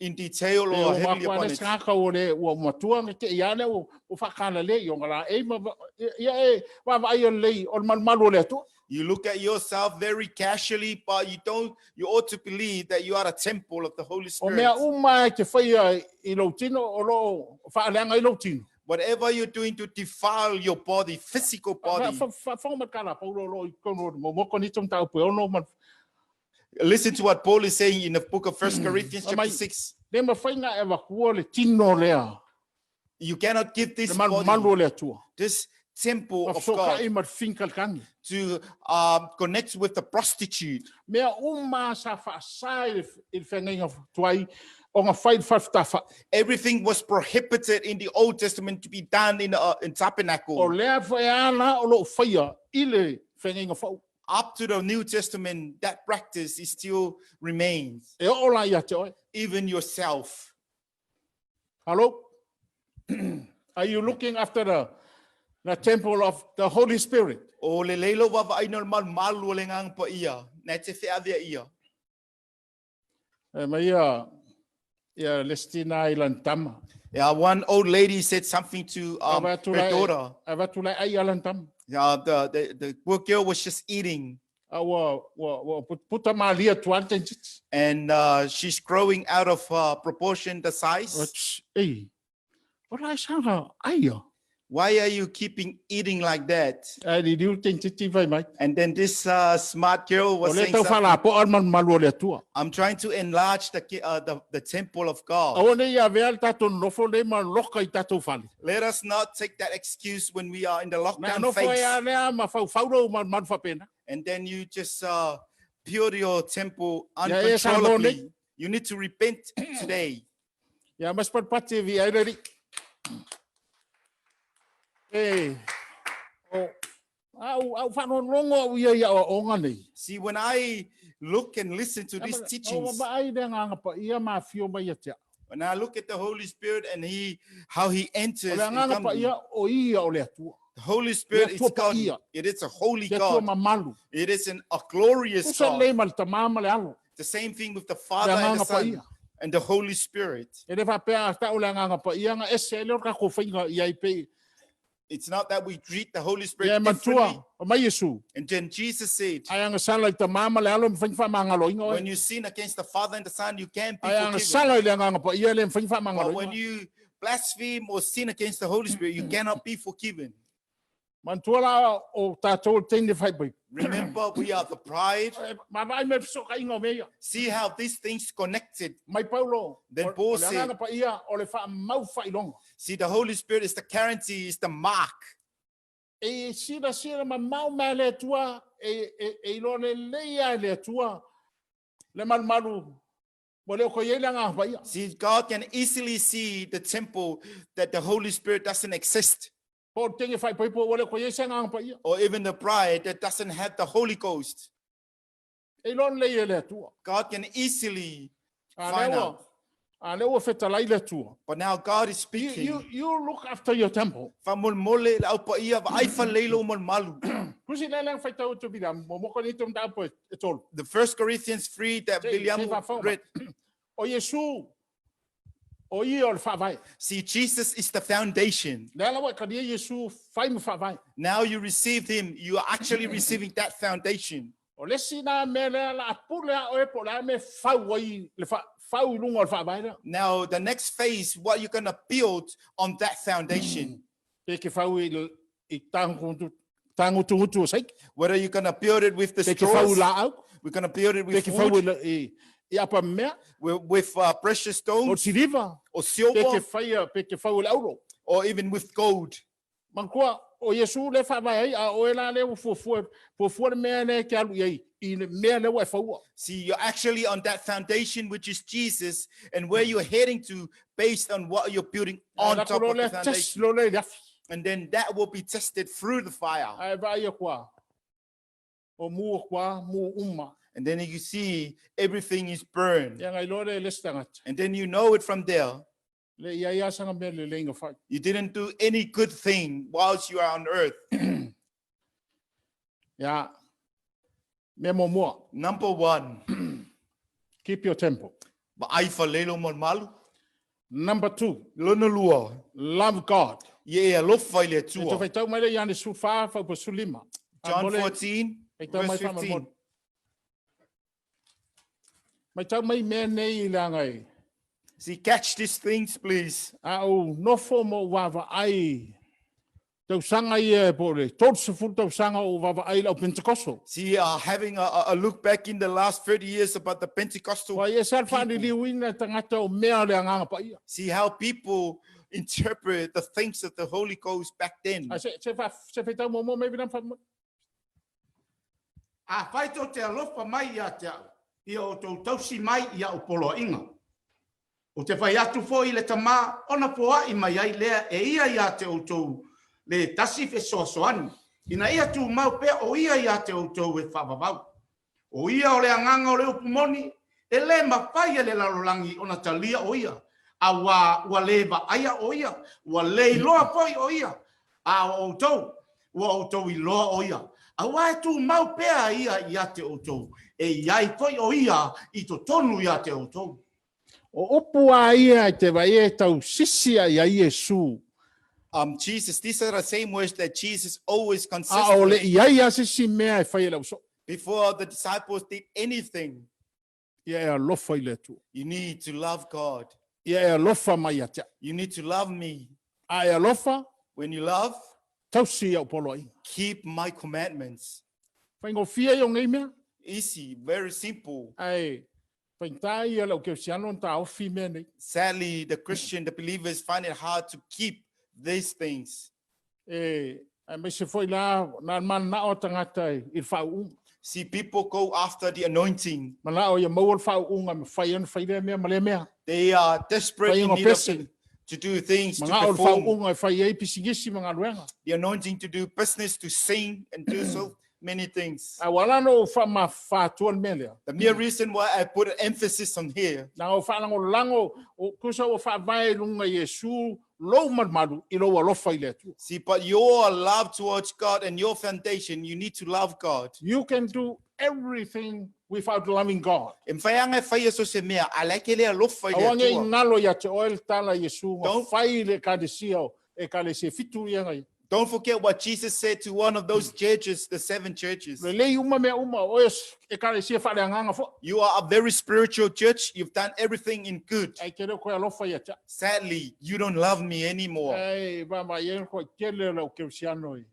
Speaker 2: in detail or heavily upon it.
Speaker 1: Saka o le o matua nge te ia le o fakala le yo ngala e ma ia e wa vai le o malu le tu.
Speaker 2: You look at yourself very casually, but you ought to believe that you are a temple of the Holy
Speaker 1: O
Speaker 2: Spirit.
Speaker 1: mea uma te fai I lo tino o lo fa lenga I lo tino.
Speaker 2: Whatever you're doing to defile your body, physical body.
Speaker 1: Fa ma kala pa lo I kono mo ko ni tum tau pe ono man.
Speaker 2: Listen to what Paul is saying in the book of 1 Corinthians chapter 6.
Speaker 1: Le ma fai nga e wa ku le tino le.
Speaker 2: You cannot give this
Speaker 1: Le malu
Speaker 2: body,
Speaker 1: le tu.
Speaker 2: this temple of
Speaker 1: So ka
Speaker 2: God,
Speaker 1: I ma finkal kangi.
Speaker 2: to connect with the prostitute.
Speaker 1: Mea uma sa fa sai il fenga tuai o nga fai fa fa.
Speaker 2: Everything was prohibited in the Old Testament to be done in
Speaker 1: O
Speaker 2: tabernacle.
Speaker 1: le fa ana o lo fai ile fenga fa.
Speaker 2: Up to the New Testament, that practice is still remains.
Speaker 1: E o la ia te oi.
Speaker 2: Even yourself.
Speaker 1: Hello? Are you looking after the temple of the Holy Spirit?
Speaker 2: O le leilo wawa ai normal malu le ngang pa ia. Na te whea vea ia.
Speaker 1: Ma ia Lestina ilan tama.
Speaker 2: Yeah, one old lady said something to her daughter.
Speaker 1: Ava tulai ai ilan tama.
Speaker 2: The poor girl was just eating.
Speaker 1: Wa puta malia tuante.
Speaker 2: And she's growing out of proportion, the size.
Speaker 1: Ei. Ora sanga ai.
Speaker 2: Why are you keeping eating like that?
Speaker 1: Ai diu tenti vai mai.
Speaker 2: And then this smart girl was
Speaker 1: Ole
Speaker 2: saying
Speaker 1: tau fala
Speaker 2: something.
Speaker 1: po alman malu le tua.
Speaker 2: I'm trying to enlarge the temple of God.
Speaker 1: Aone ia veal tato nofo le ma loka I tato fali.
Speaker 2: Let us not take that excuse when we are in the
Speaker 1: Na
Speaker 2: lockdown
Speaker 1: nofo ia
Speaker 2: phase.
Speaker 1: lea ma fau man fa pena.
Speaker 2: And then you just build your temple
Speaker 1: Yeah, yes, I know
Speaker 2: uncontrollably. You need to repent today.
Speaker 1: Ya mas pati vi ai ri. Eh. Au fa no longo ia o ngani.
Speaker 2: See, when I look and listen to these teachings,
Speaker 1: Ba ai de nga pa ia ma fio ba ia tia.
Speaker 2: when I look at the Holy Spirit and how he enters,
Speaker 1: Ole
Speaker 2: and
Speaker 1: nga
Speaker 2: comes,
Speaker 1: pa ia o ia o le tua.
Speaker 2: the Holy Spirit
Speaker 1: Le
Speaker 2: is
Speaker 1: tua pa
Speaker 2: God.
Speaker 1: ia.
Speaker 2: It is a holy
Speaker 1: Ke tua
Speaker 2: God.
Speaker 1: ma malu.
Speaker 2: It is a glorious
Speaker 1: Usa
Speaker 2: God.
Speaker 1: le mal tamama le alo.
Speaker 2: The same thing with the
Speaker 1: Le
Speaker 2: Father and
Speaker 1: nga
Speaker 2: the
Speaker 1: pa
Speaker 2: Son.
Speaker 1: ia.
Speaker 2: and the Holy Spirit.
Speaker 1: E le whapea ta ula nganga pa ia nga ese leo ka ko whainga iai pe.
Speaker 2: It's not that we treat the Holy
Speaker 1: Ia
Speaker 2: Spirit differently.
Speaker 1: matua, o mai Yesu.
Speaker 2: And then Jesus said,
Speaker 1: Ai anga sala i ta mama le alo mwhainga mangalo inga
Speaker 2: when
Speaker 1: oi.
Speaker 2: you sin against the Father and the Son, you can't be
Speaker 1: Ai anga
Speaker 2: forgiven.
Speaker 1: sala i le nganga pa ia le mwhainga
Speaker 2: But
Speaker 1: mangalo
Speaker 2: when
Speaker 1: inga.
Speaker 2: you blaspheme or sin against the Holy Spirit, you cannot be forgiven.
Speaker 1: Mantua la o tātou teine whai pai.
Speaker 2: Remember, we are the bride.
Speaker 1: Ma vai me so ka inga o mea.
Speaker 2: See how these things connected.
Speaker 1: Mai Paulo.
Speaker 2: Then
Speaker 1: o-
Speaker 2: Paul
Speaker 1: o le
Speaker 2: said-
Speaker 1: nganga pa ia o le wha mau whai longa.
Speaker 2: See, the Holy Spirit is the currency, is the mark.
Speaker 1: E sira ma mau mea le tua, e ilo le leia le tua, le malu, mo leo ko iei le ngā whaia.
Speaker 2: See, God can easily see the temple that the Holy Spirit doesn't exist,
Speaker 1: Po tenge whai pai po, o leo ko iei se ngā whaia.
Speaker 2: or even the bride that doesn't have the Holy Ghost.
Speaker 1: E ilo leia le tua.
Speaker 2: God can easily
Speaker 1: A
Speaker 2: find
Speaker 1: lewa,
Speaker 2: out.
Speaker 1: a lewa whetalai le tua.
Speaker 2: But now God is
Speaker 1: You,
Speaker 2: speaking.
Speaker 1: you look after your temple.
Speaker 2: Famulmole la upa ia va aifa leilo mon malu.
Speaker 1: Kusi le lang whai tau tu bida, mo moko ni tum tau po e tolu.
Speaker 2: The 1 Corinthians 3 that William read.
Speaker 1: O Yesu, o i o le whawai.
Speaker 2: See, Jesus is the foundation.
Speaker 1: Le ala wa ka nia Yesu whai mo whawai.
Speaker 2: Now you received him, you are actually receiving that foundation.
Speaker 1: O le sina me le la apule a oe po la me whau ai, le whau lunga o le whawai na.
Speaker 2: Now the next phase, what you're gonna build on that foundation.
Speaker 1: Te ke whau i tangu tungutu o saik.
Speaker 2: Whether you're gonna build it with the
Speaker 1: Te ke whau
Speaker 2: straws,
Speaker 1: la au.
Speaker 2: we're gonna build it
Speaker 1: Te
Speaker 2: with
Speaker 1: ke whau
Speaker 2: food,
Speaker 1: i apa mea.
Speaker 2: with precious
Speaker 1: O
Speaker 2: stones,
Speaker 1: tiriva.
Speaker 2: or
Speaker 1: Te ke
Speaker 2: silver,
Speaker 1: whai pe ke whau le auro.
Speaker 2: or even with gold.
Speaker 1: Mankua, o Yesu le whawai ai, a oe la le fufua le mea ne ke alu iai. I le mea le wa e whaua.
Speaker 2: See, you're actually on that foundation, which is Jesus, and where you're heading to based on what you're building on
Speaker 1: La
Speaker 2: top
Speaker 1: kolo
Speaker 2: of the
Speaker 1: le test
Speaker 2: foundation.
Speaker 1: lo le lafi.
Speaker 2: And then that will be tested through the fire.
Speaker 1: Ai vai e kua. O mua kua, mua uma.
Speaker 2: And then you see everything is burned.
Speaker 1: Ia ngai lo le tangata.
Speaker 2: And then you know it from there.
Speaker 1: Le ia sanga me le lenga whai.
Speaker 2: You didn't do any good thing whilst you are on earth.
Speaker 1: Ia. Me mo mua.
Speaker 2: Number one,
Speaker 1: Keep your temple.
Speaker 2: ma'aifa lelo mon malu,
Speaker 1: Number 2,
Speaker 2: lona lua,
Speaker 1: love God.
Speaker 2: ye alofa ile
Speaker 1: E to
Speaker 2: tua.
Speaker 1: fai tau mai le iane su wha pa su lima.
Speaker 2: John 14,
Speaker 1: Fai tau mai
Speaker 2: verse
Speaker 1: wha
Speaker 2: 15.
Speaker 1: mamon. Mai tau mai mea nei i le angai.
Speaker 2: See, catch these things, please.
Speaker 1: Au nofo mo wawa ai. Tau sanga i e po le. Tol se fu tau sanga o wawa ai lau Pentecosto.
Speaker 2: See, having a look back in the last 30 years about the Pentecostal.
Speaker 1: Wa e sal wha ni liwina tangata o mea le anganga pa ia.
Speaker 2: See how people interpret the things of the Holy Ghost back then.
Speaker 1: A se fai tau mo me bina wha.
Speaker 3: A whai tō te alofa mai ia te au. Ia o tō tausi mai ia o polo inga. O te whai atu fo i le tamā, ona poa i mai ai lea e ia te o tō le tasi fe soasoani. Ina ia tu mau pe o ia te o tō e whawawau. O ia o le anganga o le upumoni, e le mawhai e le larolangi ona talia o ia. A wa lewa aia o ia, wa le loa poi o ia. A o tō, wa o tō i loa o ia. A wai tu mau pea ia te o tō. E iai poi o ia i to tonu ia te o tō.
Speaker 1: O opu a ia te vai e tau sisia ia Yesu.
Speaker 2: Jesus, these are the same words that Jesus always
Speaker 1: A o le
Speaker 2: consistently,
Speaker 1: ia sisi mea e whai e lau so.
Speaker 2: before the disciples did anything,
Speaker 1: Ia e alofa i le tu.
Speaker 2: you need to love God.
Speaker 1: Ia e alofa mai atea.
Speaker 2: You need to love me.
Speaker 1: A e alofa,
Speaker 2: When you love,
Speaker 1: tausi au polo ai.
Speaker 2: keep my commandments.
Speaker 1: Whai ngō fia i o ngai mea.
Speaker 2: Easy, very simple.
Speaker 1: Ai, whai tai ia lau keu siano ta ofi mea nei.
Speaker 2: Sadly, the Christian, the believers find it hard to keep these things.
Speaker 1: E, ai mai se foi la, na mana o tangata i whau unga.
Speaker 2: See, people go after the anointing.
Speaker 1: Mana o ia maua whau unga, me whai anu whai rea mea, male mea.
Speaker 2: They are desperate
Speaker 1: Whai
Speaker 2: in
Speaker 1: ingo
Speaker 2: need of
Speaker 1: pese.
Speaker 2: to do things, to
Speaker 1: Mga o whau
Speaker 2: perform
Speaker 1: unga e whai ei pisigisi mga ruenga.
Speaker 2: the anointing, to do business, to sing, and do so many things.
Speaker 1: A wala no wha ma whātuan mea lea.
Speaker 2: The mere reason why I put an emphasis on here,
Speaker 1: Nā o whanango lango, o kusa o whawai lunga Yesu, lou maru, I lo alofa I le tu.
Speaker 2: see, but your love towards God and your foundation, you need to love God.
Speaker 1: You can do everything without loving God.
Speaker 2: E mwhaianga e whaia so se mea, a leke lea lofa i le
Speaker 1: Awange
Speaker 2: atua.
Speaker 1: ingalo ia te oel tala Yesu nga
Speaker 2: Don't-
Speaker 1: whai le kadesio e kalese fitu ia ngai.
Speaker 2: Don't forget what Jesus said to one of those churches, the 7 churches.
Speaker 1: Le lei uma mea uma oes e kalese whale anganga fo.
Speaker 2: You are a very spiritual church. You've done everything in good.
Speaker 1: Ai kere koe alofa ia ta.
Speaker 2: Sadly, you don't love me anymore.
Speaker 1: Ai mama ia koe kele lau ke usiano i.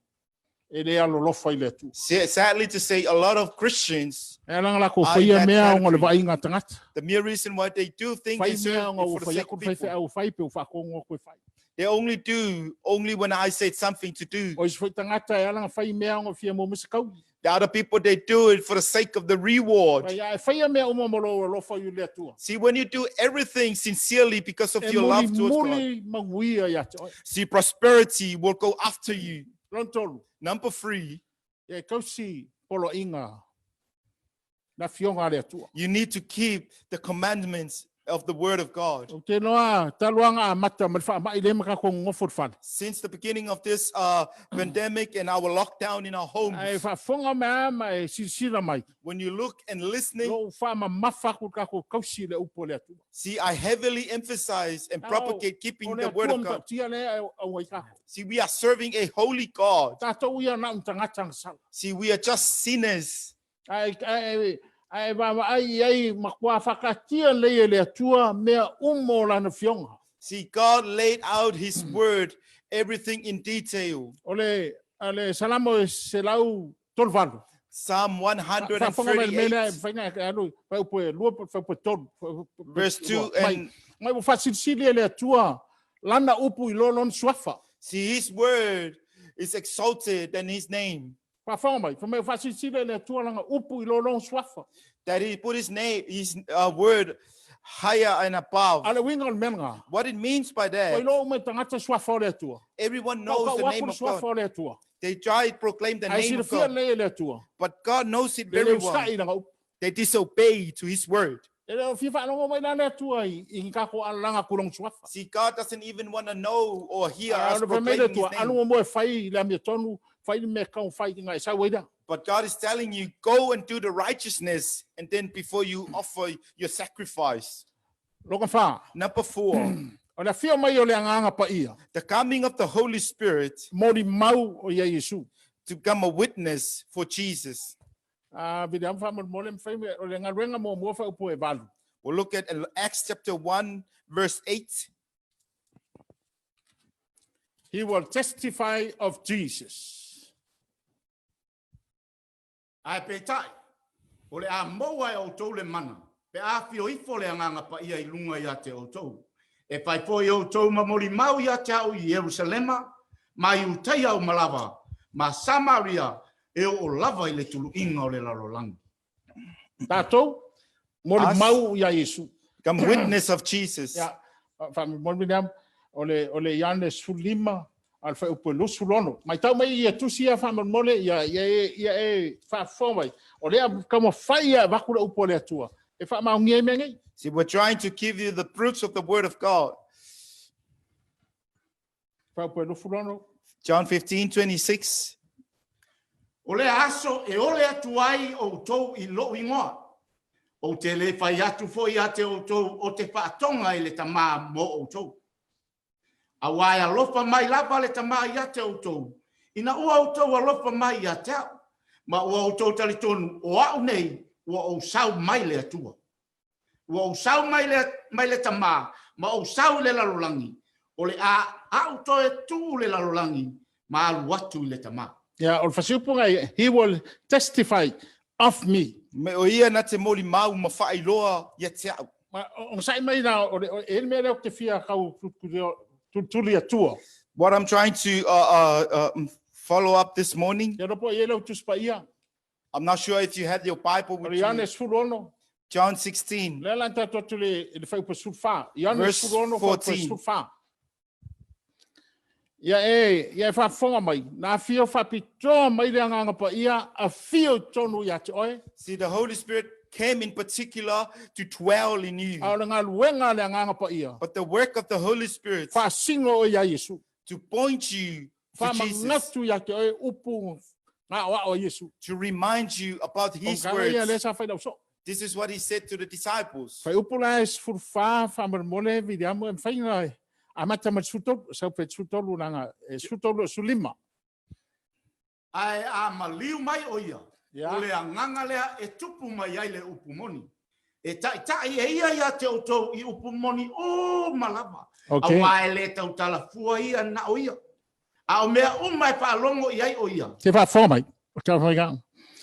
Speaker 1: E le alo lofa i le tu.
Speaker 2: Sadly to say, a lot of Christians,
Speaker 1: E langa la ko
Speaker 2: Ai,
Speaker 1: whaia
Speaker 2: that
Speaker 1: mea o le
Speaker 2: category.
Speaker 1: vai inga tangata.
Speaker 2: the mere reason why they do things
Speaker 1: Whai
Speaker 2: is
Speaker 1: mea o
Speaker 2: for the
Speaker 1: whai
Speaker 2: sake
Speaker 1: ako
Speaker 2: of
Speaker 1: whai
Speaker 2: people.
Speaker 1: au whai pe o whakongo koe whai.
Speaker 2: They only do when I said something to do.
Speaker 1: O is whai tangata e langa whai mea o fia mo misikau.
Speaker 2: The other people, they do it for the sake of the reward.
Speaker 1: Wai ai whai mea uma molo o lofa i le tua.
Speaker 2: See, when you do everything sincerely because of
Speaker 1: E
Speaker 2: your
Speaker 1: muli
Speaker 2: love towards God,
Speaker 1: muli manguia ia te oi.
Speaker 2: see, prosperity will go after you.
Speaker 1: Lontolu.
Speaker 2: Number 3,
Speaker 1: E kausi polo inga. Na fionga le tua.
Speaker 2: you need to keep the commandments of the word of God.
Speaker 1: O te noa taluanga a mata ma wha mai le maka ko ngofo whale.
Speaker 2: Since the beginning of this pandemic and our lockdown in our homes,
Speaker 1: Ai wha fonga mea mai sisira mai.
Speaker 2: when you look and listening,
Speaker 1: Lo wha ma mafa ku ka ko kausi le upo le tua.
Speaker 2: see, I heavily emphasize and propagate keeping
Speaker 1: O
Speaker 2: the
Speaker 1: le
Speaker 2: word
Speaker 1: tua
Speaker 2: of God.
Speaker 1: tia le au wai kako.
Speaker 2: See, we are serving a holy God.
Speaker 1: Tātou ia na tangata ngasala.
Speaker 2: See, we are just sinners.
Speaker 1: Ai makua whakatia lei le atua mea umo lana fionga.
Speaker 2: See, God laid out his word, everything in detail.
Speaker 1: Ale salamo se lau tolvalu.
Speaker 2: Psalm 138, verse 2. And
Speaker 1: Mai mo fasisili le atua lana upu ilolon swafa.
Speaker 2: see, his word is exalted than his name.
Speaker 1: Pa fonga mai, mai fasisili le atua lana upu ilolon swafa.
Speaker 2: That he put his name, his word higher and above.
Speaker 1: Ale winga menga.
Speaker 2: What it means by
Speaker 1: Oi
Speaker 2: that,
Speaker 1: lo me tangata swafa le atua.
Speaker 2: everyone knows the name of God.
Speaker 1: Swafa le atua.
Speaker 2: They try to proclaim the
Speaker 1: Ai
Speaker 2: name
Speaker 1: sira
Speaker 2: of
Speaker 1: fia
Speaker 2: God,
Speaker 1: le atua.
Speaker 2: but God knows it
Speaker 1: Le
Speaker 2: very
Speaker 1: le
Speaker 2: well.
Speaker 1: stai na upu.
Speaker 2: They disobey to his word.
Speaker 1: Ele fifa no mai na le tua I kako alanga kulong swafa.
Speaker 2: See, God doesn't even want to know or hear
Speaker 1: Ah,
Speaker 2: us
Speaker 1: le
Speaker 2: proclaiming
Speaker 1: famele
Speaker 2: his
Speaker 1: tua
Speaker 2: name.
Speaker 1: anu mo fai le me tonu fai me kau fai ngai sa weda.
Speaker 2: But God is telling you, go and do the righteousness, and then before you offer your sacrifice.
Speaker 1: Lo ka fa.
Speaker 2: Number 4,
Speaker 1: Ona fia mai o le anga pa ia.
Speaker 2: the coming of the Holy Spirit
Speaker 1: Mori mau o ia Yesu.
Speaker 2: to become a witness for Jesus.
Speaker 1: Ah, bi am fa mo le fai o le ngarenga mo fa upo e valu.
Speaker 2: We'll look at Acts chapter 1, verse 8.
Speaker 1: He will testify of Jesus.
Speaker 3: Ai pe tai. O le a moa e o tau le mana. Pe a fio ifo le anganga pa ia I lunga ia te o tau. E pai po i o tau ma mori mau ia te au I Jerusalema. Ma I utai au malava. Ma Samaria e o lava I le tulu inga o le larolangi.
Speaker 1: Tatou mori
Speaker 2: Us.
Speaker 1: mau ia Yesu.
Speaker 2: Become witness of Jesus.
Speaker 1: Ya, fa mo bilam o le Iane sulima al fa upo lo sulono. Mai tau mai ia tusia fa mo mole ia fa fomai. O le como fai ia va kula upo le tua. E fa ma ngie mengi.
Speaker 2: See, we're trying to give you the fruits of the word of God.
Speaker 1: Fa upo lo sulono.
Speaker 2: John 15:26.
Speaker 3: O le aso e ole atu ai o tau I lo ingoa. O te le fai atu foi ate o tau o te whaatonga I le tamā mo o tau. A wai alofa mai lava le tamā I ate o tau. Ina ua o tau alofa mai I ate au. Ma ua o tau talitonu o au nei ua o sau mai le atua. Ua o sau mai le tamā ma o sau le larolangi. O le a o to e tu le larolangi ma alu atu I le tamā.
Speaker 1: Ya, o fa sipo ngai he will testify of me.
Speaker 2: Me o ia na te moli mau ma whaailoa ia te au.
Speaker 1: Ma o sai mai na o e me le o te fia kau tuli atua.
Speaker 2: What I'm trying to follow up this morning,
Speaker 1: Ya ropo e le tus pa ia.
Speaker 2: I'm not sure if you had your Bible
Speaker 1: O
Speaker 2: with
Speaker 1: Iane
Speaker 2: you.
Speaker 1: sulono.
Speaker 2: John 16,
Speaker 1: Le lan tato tuli le fai pa sulfa. Iane
Speaker 2: Verse
Speaker 1: sulono fa pa
Speaker 2: 14.
Speaker 1: sulfa. Ya fa fonga mai. Na fio fa pito mai le anga pa ia a fio tonu ya te oe.
Speaker 2: See, the Holy Spirit came in particular to dwell in you.
Speaker 1: A le ngaluenga le anga pa ia.
Speaker 2: But the work of the Holy Spirit
Speaker 1: Fa singo o ia Yesu.
Speaker 2: to point you
Speaker 1: Fa
Speaker 2: to Jesus,
Speaker 1: mangatu ya te oe upu nga wa o Yesu.
Speaker 2: to remind you about His
Speaker 1: Kanga ia le
Speaker 2: words.
Speaker 1: sa fai so.
Speaker 2: This is what he said to the disciples.
Speaker 1: Fai upula es furfa famarmole vidiamo en fainga. Amata mat sutol sa pe sutol langa sutol sulima.
Speaker 3: Ai a maliu mai o ia.
Speaker 1: Ya.
Speaker 3: O le anganga lea e tupu mai ai le upumoni. E tai e ia te outou I upumoni o malava.
Speaker 1: Okay.
Speaker 3: A wae le tau talafua ia na o ia. A o mea umai paalongo I ai o ia.
Speaker 1: Se fa forma.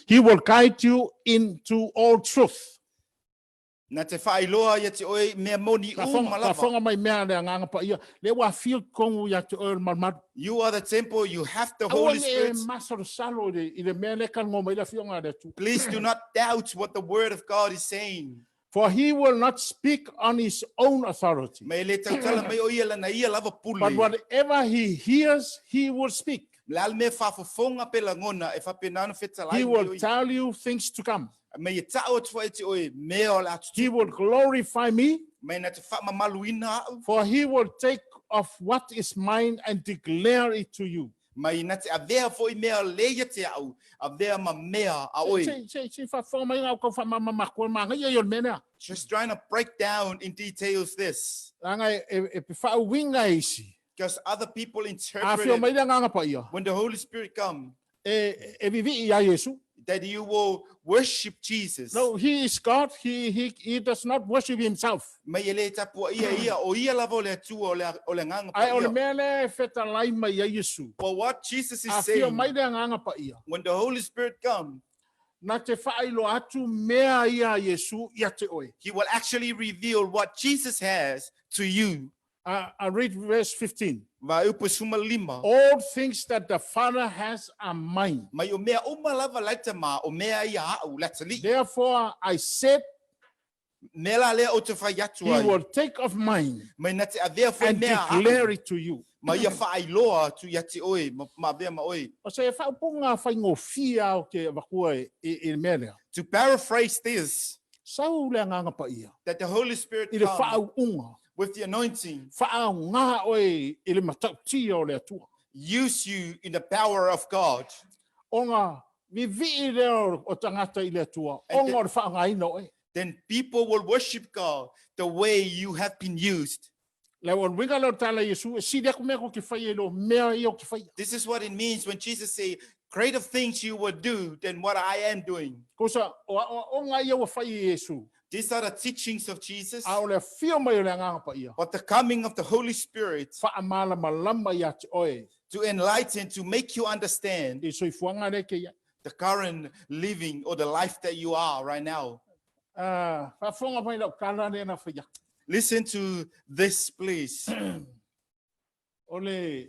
Speaker 1: He will guide you into all truth.
Speaker 2: Na te whailoa ia te oe mea moni
Speaker 1: Ka
Speaker 2: malava.
Speaker 1: fonga mai mea le nganga pa ia. Le wa feel kongu ya te oe malmat.
Speaker 2: You are the temple, you have the Holy Spirit. Please do not doubt what the word of God is saying.
Speaker 1: For he will not speak on his own authority.
Speaker 2: Mai le tautala mai o ia lana ia lava pule.
Speaker 1: But whatever he hears, he will speak.
Speaker 2: Lal me whafofonga pe langona e whapenana whetalai.
Speaker 1: He will tell you things to come.
Speaker 2: Mai e tau atua e te oe mea o la
Speaker 1: He will glorify me.
Speaker 2: Mai na te whamamaluina au.
Speaker 1: For he will take of what is mine and declare it to you.
Speaker 2: Mai na te avea foi mea leia te au. Avea ma mea a oe. Just trying to break down in details this. Because other people interpret it when the Holy Spirit comes that you will worship Jesus.
Speaker 1: No, he is God. He does not worship himself.
Speaker 2: Mai ele tapua ia o ia lava o le atua o le nganga pa
Speaker 1: Ai o le
Speaker 2: ia.
Speaker 1: mele fetalai mai ia Yesu.
Speaker 2: Well, what Jesus is
Speaker 1: A fio
Speaker 2: saying,
Speaker 1: mai le nganga pa ia.
Speaker 2: when the Holy Spirit comes,
Speaker 1: Na te whailo atu mea ia Yesu ia te oe.
Speaker 2: he will actually reveal what Jesus has to you.
Speaker 1: I read verse 15.
Speaker 2: Va upa suma lima.
Speaker 1: All things that the Father has are mine.
Speaker 2: Mai o mea uma lava laita ma o mea ia au latali.
Speaker 1: Therefore I said,
Speaker 2: Mela le o te whai
Speaker 1: he
Speaker 2: atu ai.
Speaker 1: will take of mine
Speaker 2: Mai na te avea foi
Speaker 1: and
Speaker 2: mea
Speaker 1: declare
Speaker 2: au.
Speaker 1: it to you.
Speaker 2: Mai ia whaailoa tu ia te oe, ma avea ma oe.
Speaker 1: O se whaupunga whaingofia o ke wakua I mele.
Speaker 2: To paraphrase this,
Speaker 1: Sau le nganga pa ia.
Speaker 2: that the Holy Spirit
Speaker 1: I le
Speaker 2: comes
Speaker 1: whauunga.
Speaker 2: with the anointing,
Speaker 1: Whaau ngā oe I le matautia o le atua.
Speaker 2: use you in the power of God.
Speaker 1: O ngā vivi leo o tangata I le atua. O
Speaker 2: And
Speaker 1: ngā le whaangaina oe.
Speaker 2: Then people will worship God the way you have been used.
Speaker 1: Leo o winga leo tala Yesu, si lea kumea ko ki whai elo, mea I o ki whai.
Speaker 2: This is what it means when Jesus say, greater things you will do than what I am doing.
Speaker 1: Kosa, o ngā ia wa whai Yesu.
Speaker 2: These are the teachings of Jesus.
Speaker 1: A o le whio mai o le nganga pa ia.
Speaker 2: But the coming of the Holy Spirit
Speaker 1: Whaamala malama ia te oe.
Speaker 2: to enlighten, to make you understand
Speaker 1: I soi fuanga ne ke ia.
Speaker 2: the current living or the life that you are right now.
Speaker 1: Whafonga mai lau kala ne na whaia.
Speaker 2: Listen to this, please.
Speaker 1: O le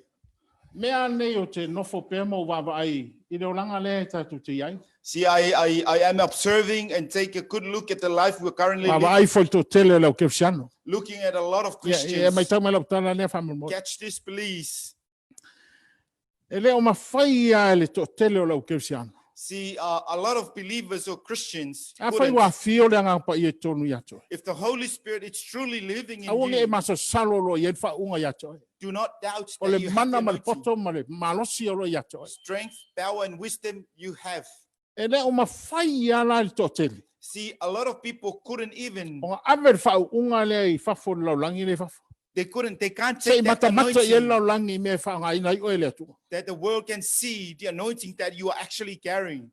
Speaker 1: mea nei o te nofo pēmo wawa ai. I reo langa le tatu te iai.
Speaker 2: See, I am observing and take a good look at the life we're currently
Speaker 1: Wawa
Speaker 2: living,
Speaker 1: ai foi to tele lau ke wsiano.
Speaker 2: looking at a lot of
Speaker 1: Ia mai
Speaker 2: Christians.
Speaker 1: tau mai lau tala ne whamamo.
Speaker 2: Catch this, please.
Speaker 1: E leo mawhai ia le to tele o lau ke wsiano.
Speaker 2: See, a lot of believers or Christians,
Speaker 1: A whai
Speaker 2: wouldn't.
Speaker 1: wa whio le nganga pa ia tonu ia toi.
Speaker 2: If the Holy Spirit is truly living in
Speaker 1: A wonge e
Speaker 2: you,
Speaker 1: maso salo lo ia whaunga ia toi.
Speaker 2: do not doubt
Speaker 1: O le
Speaker 2: that you have the
Speaker 1: mana ma le
Speaker 2: anointing.
Speaker 1: poto ma le malosi o lo ia toi.
Speaker 2: Strength, power, and wisdom you have.
Speaker 1: E leo mawhai ia la le to tele.
Speaker 2: See, a lot of people couldn't even,
Speaker 1: O ngā awer whaunga le I whafo lau langi le whafo.
Speaker 2: they can't
Speaker 1: Sei
Speaker 2: take that
Speaker 1: mata mata I
Speaker 2: anointing
Speaker 1: lau langi me whaunga I nai oe le atua.
Speaker 2: that the world can see, the anointing that you are actually carrying.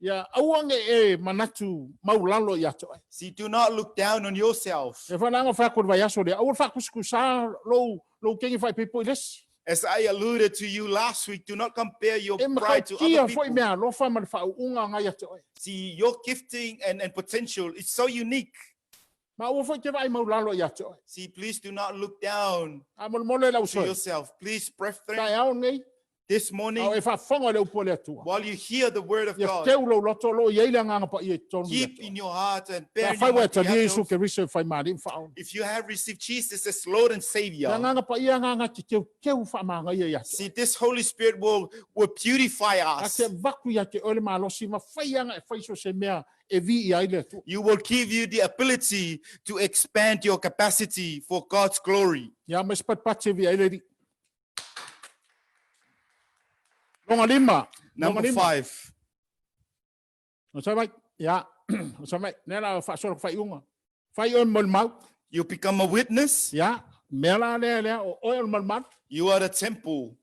Speaker 1: Ia auange e manatu maulalo ia toi.
Speaker 2: See, do not look down on yourself.
Speaker 1: E whananga whakor vai aso le. Awar whakusku sa lo kengi whai pepo I lesi.
Speaker 2: As I alluded to you last week, do not compare your
Speaker 1: E maka
Speaker 2: pride to
Speaker 1: kia
Speaker 2: other
Speaker 1: foi
Speaker 2: people.
Speaker 1: mea lofa ma le whaunga ngai ia toi.
Speaker 2: See, your gifting and potential is so unique.
Speaker 1: Ma ua foi ke vai maulalo ia toi.
Speaker 2: See, please do not look down
Speaker 1: A mole lau
Speaker 2: to
Speaker 1: soi.
Speaker 2: yourself. Please, brethren,
Speaker 1: Kai au nei.
Speaker 2: this
Speaker 1: Au
Speaker 2: morning,
Speaker 1: e whafonga le upo le atua.
Speaker 2: while you hear the word of
Speaker 1: Ia
Speaker 2: God,
Speaker 1: teu lo loto lo ia ila nganga pa ia tonu ia
Speaker 2: keep
Speaker 1: toi.
Speaker 2: in your heart and
Speaker 1: Ia
Speaker 2: bear in
Speaker 1: whai
Speaker 2: your
Speaker 1: wa
Speaker 2: mind
Speaker 1: ta
Speaker 2: the
Speaker 1: Yesu
Speaker 2: oath,
Speaker 1: ke riso whai maari whaon.
Speaker 2: if you have received Jesus as Lord and
Speaker 1: Ia
Speaker 2: Savior,
Speaker 1: nganga pa ia nganga ki keu whamanga ia ia toi.
Speaker 2: see, this Holy Spirit will beautify
Speaker 1: A
Speaker 2: us.
Speaker 1: te vaku ia te ole malosi ma whaianga e whaiso se mea e vi I aile tu.
Speaker 2: You will give you the ability to expand your capacity for God's glory.
Speaker 1: Ia me spat pate vi aile ri. Longa lima.
Speaker 2: Number 5.
Speaker 1: No sai mai. Ya, so mai nela fa so fa iunga. Fa iun mal mau.
Speaker 2: You become a witness.
Speaker 1: Ya, mela le o mal mal.
Speaker 2: You are the temple.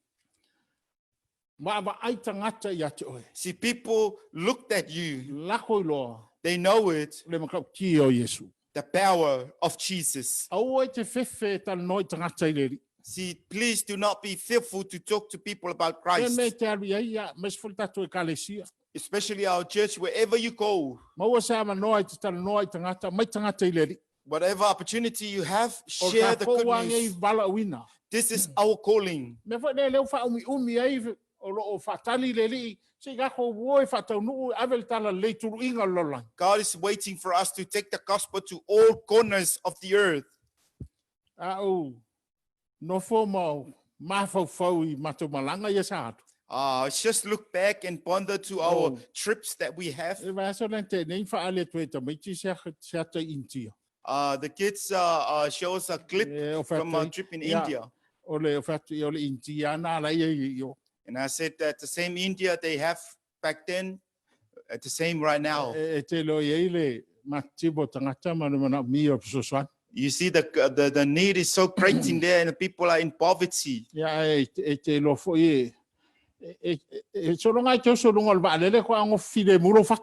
Speaker 1: Ma va ai tangata ya te oi.
Speaker 2: See, people looked at you.
Speaker 1: Lako lo
Speaker 2: They know it.
Speaker 1: le makau ki o Yesu.
Speaker 2: The power of Jesus.
Speaker 1: Au te fefe tal noi tangata i le.
Speaker 2: See, please do not be fearful to talk to people about
Speaker 1: Me
Speaker 2: Christ,
Speaker 1: te alu ia mes fulta to kalesia.
Speaker 2: especially our church, wherever you go.
Speaker 1: Mau sa ma noi te tal noi tangata mai tangata i le.
Speaker 2: Whatever opportunity you have,
Speaker 1: O
Speaker 2: share
Speaker 1: ka
Speaker 2: the
Speaker 1: ko
Speaker 2: good
Speaker 1: wange i
Speaker 2: news.
Speaker 1: bala wina.
Speaker 2: This is our calling.
Speaker 1: Me fa le le fa umi ai o lo fa tali le li. Se ga ko wo fa tau nu avel tala le tu inga lolang.
Speaker 2: God is waiting for us to take the gospel to all corners of the earth.
Speaker 1: Au no fo mau ma fo fo i mato malanga ia sa atu.
Speaker 2: Just look back and ponder to our trips that we have.
Speaker 1: E va so lente nei fa ale tu ta mai ti se te intia.
Speaker 2: The kids show us a clip
Speaker 1: O
Speaker 2: from our trip in
Speaker 1: yeah.
Speaker 2: India.
Speaker 1: O le fa tu o le intia na la yo.
Speaker 2: And I said that the same India they have back then, at the same right now.
Speaker 1: E te lo ye le matibo tangata mana mi o so so.
Speaker 2: You see the need is so great in there and the people are in poverty.
Speaker 1: Ya e te lo fo ye. E so longa te so longa ba le ko ang file muro fa.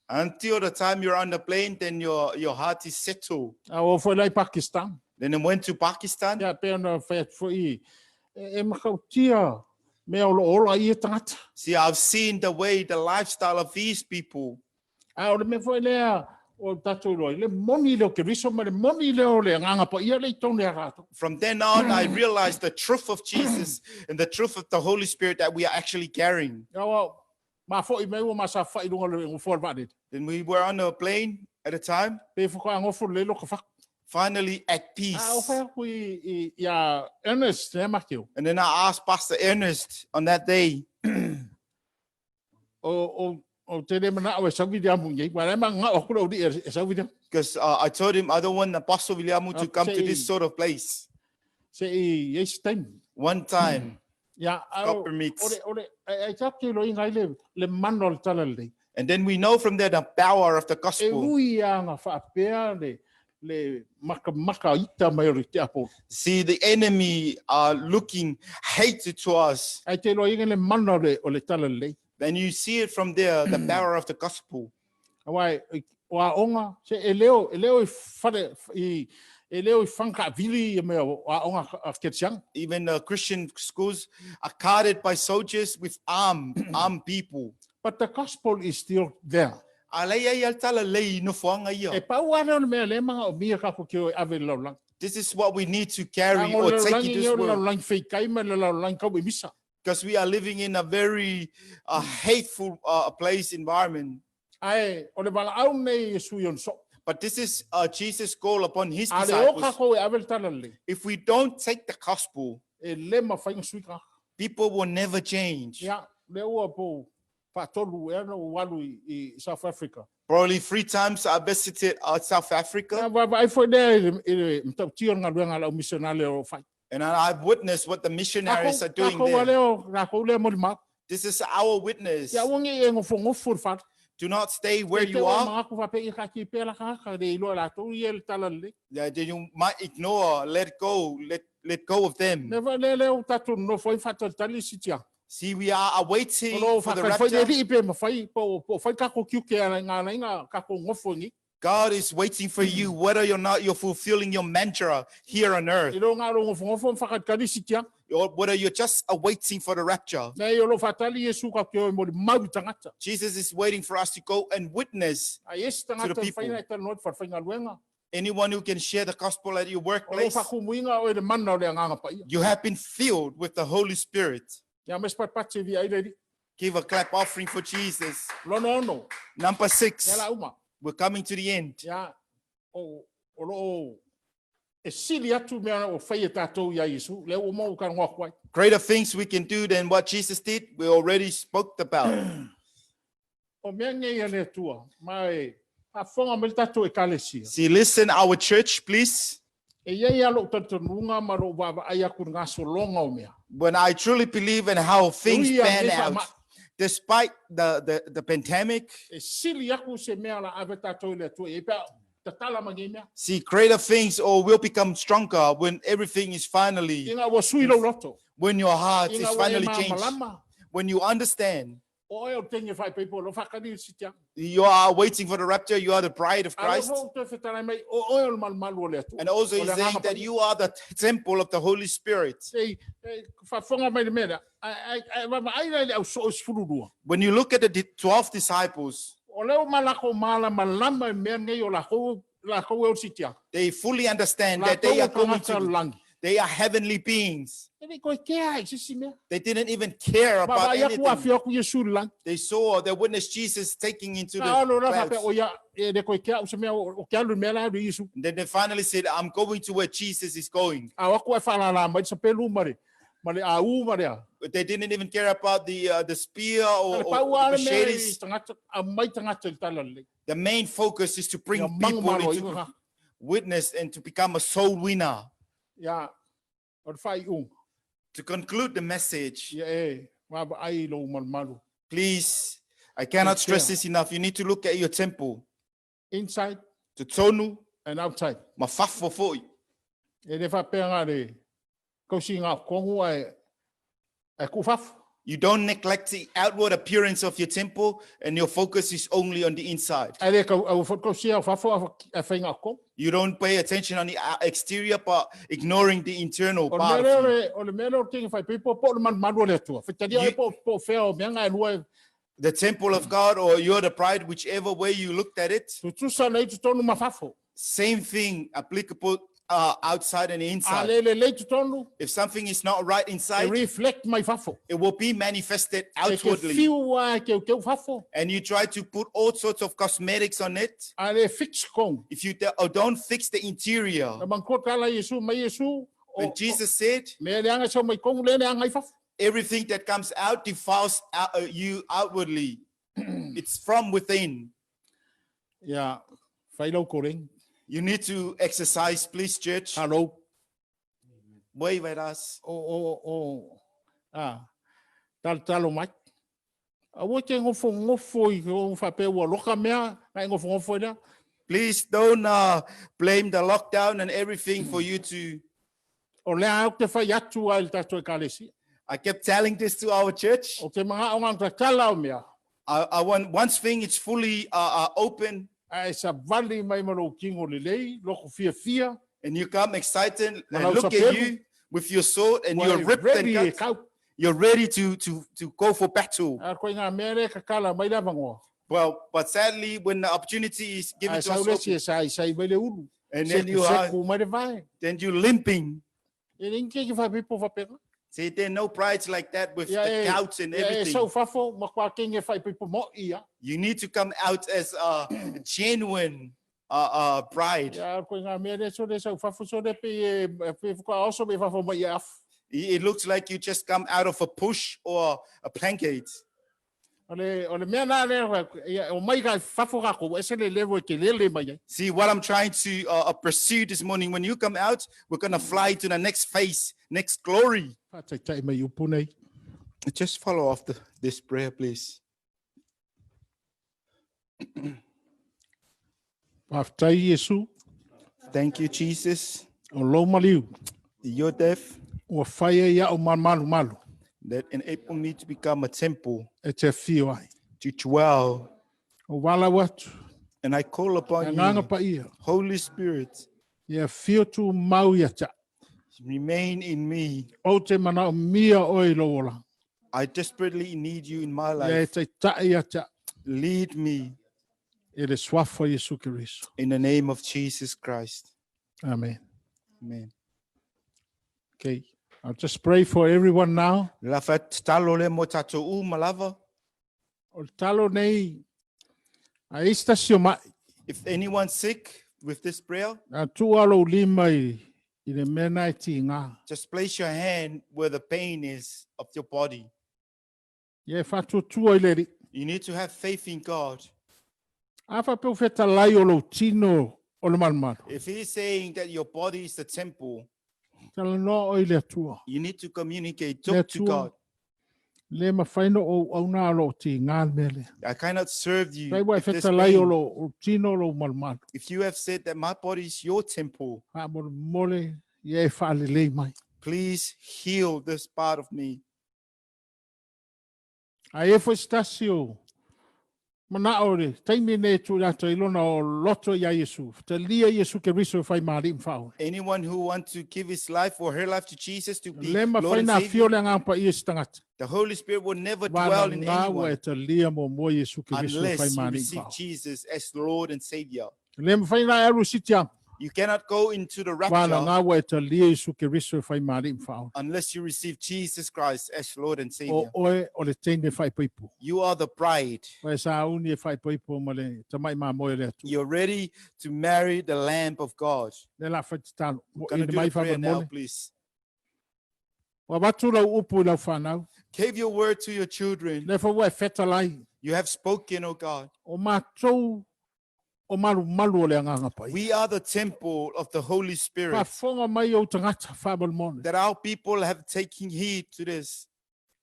Speaker 2: Until the time you're on the plane, then your heart is settled.
Speaker 1: O fo lai Pakistan.
Speaker 2: Then I went to Pakistan.
Speaker 1: Ya pe na fa fo i. E makautia me o lo ai tangata.
Speaker 2: See, I've seen the lifestyle of these people.
Speaker 1: O le me fo le o tatu lo le moni le ke riso ma le moni le o le nganga pa ia le tone rato.
Speaker 2: From then on, I realized the truth of Jesus and the truth of the Holy Spirit that we are actually carrying.
Speaker 1: Ya ma fo i me o ma sa fa i lunga le fo ba dit.
Speaker 2: Then we were on a plane at a time,
Speaker 1: Pe fo ko ang fo le lo ka fa.
Speaker 2: finally at
Speaker 1: O
Speaker 2: peace.
Speaker 1: fa ku i ya Ernest ne makio.
Speaker 2: And then I asked Pastor Ernest on that day,
Speaker 1: O te le mana o sa video mo ngai wa ma nga o ku di e sa video.
Speaker 2: because I told him I don't want Apostle Williamu to come to this sort of place.
Speaker 1: Se i yes time.
Speaker 2: One time,
Speaker 1: Ya
Speaker 2: God permits.
Speaker 1: o ai ta ke lo ngai le manol talale.
Speaker 2: And then we know from there the power of the
Speaker 1: E
Speaker 2: gospel.
Speaker 1: ui nga fa pea le maka ita mai o te apo.
Speaker 2: See, the enemy are looking hatred to us.
Speaker 1: Ai te lo le mana o le talale.
Speaker 2: And you see it from there, the power of the gospel.
Speaker 1: Awai wa onga se eleo I fale I eleo I fanka vili me wa onga afketsang.
Speaker 2: Even Christian schools are guarded by soldiers with armed people.
Speaker 1: But the gospel is still there. E pa wa me le manga o mia ka ko ke ave lo lang.
Speaker 2: This is what we need to carry or take in this
Speaker 1: Lo
Speaker 2: world.
Speaker 1: lang fei kai me lo lang ka misa.
Speaker 2: Because we are living in a very hateful place environment.
Speaker 1: Ai o le bala au nei su yon so.
Speaker 2: But this is Jesus' goal upon his
Speaker 1: Ale o ka
Speaker 2: disciples.
Speaker 1: ko ave talale.
Speaker 2: If we don't take the gospel,
Speaker 1: E le ma fa suika.
Speaker 2: people will never change.
Speaker 1: Ya le o po pa tolu e no walu I South Africa.
Speaker 2: Probably 3 times I visited South Africa,
Speaker 1: Ai foi de mtau tio nga luenga la missionale o fai.
Speaker 2: and I've witnessed what the missionaries are doing
Speaker 1: Kako
Speaker 2: there.
Speaker 1: waleo kako le mo ma.
Speaker 2: This is our witness.
Speaker 1: Ya wongi e ngofo fa.
Speaker 2: Do not stay where you are.
Speaker 1: Ma ko fa pe ka ki pe la ka de lo la to yel talale.
Speaker 2: That you might ignore, let go of them.
Speaker 1: Never le o tatu no foi fa tali sitia.
Speaker 2: See, we are awaiting
Speaker 1: No
Speaker 2: for
Speaker 1: fa
Speaker 2: the
Speaker 1: ka foi
Speaker 2: rapture.
Speaker 1: de pe ma fai po fai ka ko ki ke nga kako ngofo ni.
Speaker 2: God is waiting for you, whether or not you're fulfilling your mantra here on earth,
Speaker 1: I lo nga lo ngofo fa ka tali sitia.
Speaker 2: or whether you're just awaiting for the rapture.
Speaker 1: Na yo lo fa tali Yesu ka ke mo ma tangata.
Speaker 2: Jesus is waiting for us to go and witness.
Speaker 1: Ai es tangata
Speaker 2: people.
Speaker 1: fa na ta no fa nga luenga.
Speaker 2: Anyone who can share the gospel at your
Speaker 1: O
Speaker 2: workplace,
Speaker 1: fa ku muinga o le manna le nga pa.
Speaker 2: you have been filled with the Holy Spirit.
Speaker 1: Ya mes pat vi ai le.
Speaker 2: Give a clap offering for Jesus.
Speaker 1: Lo no.
Speaker 2: Number 6,
Speaker 1: Ya la uma.
Speaker 2: we're coming to the end.
Speaker 1: Ya o lo e sili atu me o fai tatou ya Yesu le o mo ka ngwa kwai.
Speaker 2: Greater things we can do than what Jesus did, we already spoke about.
Speaker 1: O me nge le tua mai a fonga me tatou e kalesia.
Speaker 2: See, listen, our church, please.
Speaker 1: E ia lo tatou nunga ma ro wa ai aku nga so longa o mea.
Speaker 2: When I truly believe in how things
Speaker 1: Ui,
Speaker 2: pan
Speaker 1: ame fa
Speaker 2: out,
Speaker 1: ma.
Speaker 2: Despite the pandemic,
Speaker 1: E sili aku se mea la ave tātou le atua. E pea, ta tala mangi mea.
Speaker 2: see, greater things or will become stronger when everything is finally,
Speaker 1: Inga wa sui lo roto.
Speaker 2: when your heart is
Speaker 1: Inga wa e
Speaker 2: finally
Speaker 1: maa
Speaker 2: changed.
Speaker 1: malama.
Speaker 2: When you understand
Speaker 1: O e o tengi whai peipo lo whakari si tia.
Speaker 2: you are waiting for the rapture, you are the bride of
Speaker 1: Alo
Speaker 2: Christ.
Speaker 1: ho te whetara mai, o e o malu o le atua.
Speaker 2: And also
Speaker 1: O
Speaker 2: he's
Speaker 1: le
Speaker 2: saying
Speaker 1: nganga
Speaker 2: that
Speaker 1: pai.
Speaker 2: you are the temple of the Holy Spirit.
Speaker 1: Sei, whafonga mai le mea. Ai rei le au so isfururua.
Speaker 2: When you look at the 12 disciples,
Speaker 1: O leo malako mala malama e mea ngai o la kou e o si tia.
Speaker 2: they fully understand
Speaker 1: La
Speaker 2: that they are
Speaker 1: kou
Speaker 2: going
Speaker 1: tangata
Speaker 2: to,
Speaker 1: langi.
Speaker 2: they are heavenly beings.
Speaker 1: E koe ke ai, sisi mea.
Speaker 2: They didn't even care
Speaker 1: Ma
Speaker 2: about
Speaker 1: vai aku
Speaker 2: anything.
Speaker 1: afi aku Yesu langi.
Speaker 2: They saw, they witnessed Jesus taking into
Speaker 1: Na alo
Speaker 2: the
Speaker 1: ra whape
Speaker 2: clouds.
Speaker 1: o ia, e de koe ke au se mea o ke alu mea la adu Yesu.
Speaker 2: And then they finally said, I'm going to where Jesus is going.
Speaker 1: A waku e whalala mai sa pelu mare. Mare a u mare a.
Speaker 2: But they didn't even care about the spear or
Speaker 1: Kale pau
Speaker 2: the
Speaker 1: ale mea i
Speaker 2: machetes.
Speaker 1: tangata, a mai tangata i tala le.
Speaker 2: The main focus is to bring
Speaker 1: Ia
Speaker 2: people
Speaker 1: mangumalo
Speaker 2: into
Speaker 1: inga.
Speaker 2: witness and to become a soul winner.
Speaker 1: Ia, o te whai un.
Speaker 2: To conclude the message,
Speaker 1: Ia e, waba ai lo malu.
Speaker 2: please, I cannot stress this enough. You need to look at your temple.
Speaker 1: Inside
Speaker 2: To tonu,
Speaker 1: and outside.
Speaker 2: mafafo foi.
Speaker 1: E de whapea ngā re. Kausi ngā kongu e kufafu.
Speaker 2: You don't neglect the outward appearance of your temple, and your focus is only on the inside.
Speaker 1: E re kausi au fafu e whai ngā kongu.
Speaker 2: You don't pay attention on the exterior, but ignoring the internal
Speaker 1: O
Speaker 2: part
Speaker 1: le
Speaker 2: of you.
Speaker 1: mele o le mele o tingi whai pipo po le malu le atua. Whitaria e po whea o mea ngā e lua
Speaker 2: The temple of God, or you're the bride, whichever way you looked at it.
Speaker 1: tu tusa nei tu tonu mafafo.
Speaker 2: Same thing applicable outside and
Speaker 1: A
Speaker 2: inside.
Speaker 1: le tu tonu
Speaker 2: If something is not right
Speaker 1: e
Speaker 2: inside,
Speaker 1: reflect mai fafo.
Speaker 2: it will be manifested
Speaker 1: E ke
Speaker 2: outwardly.
Speaker 1: fiu a ke fafo.
Speaker 2: And you try to put all sorts of cosmetics on it.
Speaker 1: A le fix kong.
Speaker 2: If you don't fix the interior,
Speaker 1: E mangkota la Yesu mai Yesu.
Speaker 2: when Jesus said,
Speaker 1: Me le anga sau mai kongu le anga i fafo.
Speaker 2: everything that comes out defiles you outwardly. It's from within.
Speaker 1: Ia, whai lau koreng.
Speaker 2: You need to exercise, please, church.
Speaker 1: Hello.
Speaker 2: Wait with us.
Speaker 1: Talo mai. A wo te ngofo i o whape ua loka mea, ngai ngofo ina.
Speaker 2: Please don't blame the lockdown and everything for you to.
Speaker 1: O lea au te whai atu ai tato e kalesi.
Speaker 2: I kept telling this to our church.
Speaker 1: O te mga o nganta tala o mea.
Speaker 2: I want once thing it's fully open,
Speaker 1: Ai sa vali mai maro kingo le lei, loko fia.
Speaker 2: and you come excited and
Speaker 1: Malau
Speaker 2: look
Speaker 1: sa
Speaker 2: at
Speaker 1: pelu.
Speaker 2: you with your sword and you're
Speaker 1: Wai
Speaker 2: ripped and
Speaker 1: ready e
Speaker 2: cut.
Speaker 1: kau.
Speaker 2: You're ready to go for battle.
Speaker 1: A koe ngā mere ka kala mai la vangoa.
Speaker 2: Well, but sadly, when the opportunity is given
Speaker 1: Ai
Speaker 2: to us,
Speaker 1: sauresi e sai mai le ulu.
Speaker 2: and then you are,
Speaker 1: Seku mai le vai.
Speaker 2: then you're limping.
Speaker 1: E rinke ki whai pipo whapega.
Speaker 2: See, there are no prides like that with
Speaker 1: Ia
Speaker 2: the couch and
Speaker 1: Ia e
Speaker 2: everything.
Speaker 1: sau fafo, ma kua kinge whai pipo mo ia.
Speaker 2: You need to come out as a genuine bride.
Speaker 1: Ia koe ngā mere so le sau fafo so le pe kua oso me fafo mai af.
Speaker 2: It looks like you just come out of a push or a pancake.
Speaker 1: O le mea nā le o mai ka fafo kako, e se le levo e ke lele mai ai.
Speaker 2: See, what I'm trying to pursue this morning, when you come out, we're going to fly to the next phase, next glory.
Speaker 1: Whātai mai upu nei.
Speaker 2: Just follow after this prayer, please.
Speaker 1: Whātai Yesu,
Speaker 2: Thank you, Jesus.
Speaker 1: o lo maliu,
Speaker 2: Your death
Speaker 1: o whaia ia o malu,
Speaker 2: that enabled me to become a temple,
Speaker 1: e te fio ai.
Speaker 2: to dwell.
Speaker 1: O wala watu,
Speaker 2: And I call
Speaker 1: e
Speaker 2: upon
Speaker 1: nganga
Speaker 2: you,
Speaker 1: pa ia,
Speaker 2: Holy Spirit,
Speaker 1: ia fio tu mau ia ta.
Speaker 2: remain in me.
Speaker 1: O te mana o mia oi lo ola.
Speaker 2: I desperately need you in my
Speaker 1: Ia e
Speaker 2: life.
Speaker 1: te tai ia ta.
Speaker 2: Lead me
Speaker 1: E le swafo Yesu Kiriso.
Speaker 2: in the name of Jesus Christ.
Speaker 1: Amen.
Speaker 2: Amen.
Speaker 1: Okay, I'll just pray for everyone now.
Speaker 2: Lafa talo le mo tatou malava.
Speaker 1: O talo nei, a ista sio mai,
Speaker 2: If anyone's sick with this prayer,
Speaker 1: a tu alo lima i le mena i ti ngā.
Speaker 2: just place your hand where the pain is of your body.
Speaker 1: Ia e whatu tua i le ri.
Speaker 2: You need to have faith in God.
Speaker 1: A whapeu wheta lai o lo tino o le manumaru.
Speaker 2: If he's saying that your body is the temple,
Speaker 1: Tala no o i le atua.
Speaker 2: you need to communicate,
Speaker 1: Le
Speaker 2: talk to
Speaker 1: atua.
Speaker 2: God.
Speaker 1: Le mawhaina o au nā lo ti ngā mele.
Speaker 2: I cannot serve you
Speaker 1: Pai wai
Speaker 2: with this
Speaker 1: wheta lai o
Speaker 2: pain.
Speaker 1: lo tino lo malmano.
Speaker 2: If you have said that my body is your temple,
Speaker 1: Ha mole ye whaale lei mai.
Speaker 2: please heal this part of me.
Speaker 1: A e fo stasi o. Mana ore, taimi ne tu rata ilona o loto ya Yesu. Te lia Yesu ke riso whai maari mwhao.
Speaker 2: Anyone who wants to give his life or her life to Jesus to be
Speaker 1: Le ma
Speaker 2: Lord and
Speaker 1: whaina
Speaker 2: Savior,
Speaker 1: whiole ngā pa i stangata.
Speaker 2: the Holy Spirit will never
Speaker 1: Wana
Speaker 2: dwell in
Speaker 1: ngā
Speaker 2: anyone
Speaker 1: ua te lia mo Yesu ke riso whai
Speaker 2: unless you
Speaker 1: maari
Speaker 2: receive
Speaker 1: mwhao.
Speaker 2: Jesus as Lord and Savior.
Speaker 1: Le ma whaina aru sitiam.
Speaker 2: You cannot go into the
Speaker 1: Wana
Speaker 2: rapture
Speaker 1: ngā ua te lia Yesu ke riso whai maari mwhao.
Speaker 2: unless you receive Jesus Christ as Lord and
Speaker 1: O
Speaker 2: Savior.
Speaker 1: oe o le teine whai pipo.
Speaker 2: You are the bride.
Speaker 1: Wai sa uni e whai pipo ma le tamai mā moe le atu.
Speaker 2: You're ready to marry the Lamb of God.
Speaker 1: Le la whai tano.
Speaker 2: We're
Speaker 1: I
Speaker 2: going to
Speaker 1: le
Speaker 2: do
Speaker 1: mai
Speaker 2: the prayer
Speaker 1: whai
Speaker 2: now,
Speaker 1: mole.
Speaker 2: please.
Speaker 1: Wa watu lau upu lau whanau.
Speaker 2: Give your word to your children.
Speaker 1: Le whai wheta lai.
Speaker 2: You have spoken, oh God.
Speaker 1: O mātou o malu malu o le anganga pai.
Speaker 2: We are the temple of the Holy Spirit.
Speaker 1: Whafonga mai o tangata whabalmone.
Speaker 2: That our people have taken heed to this.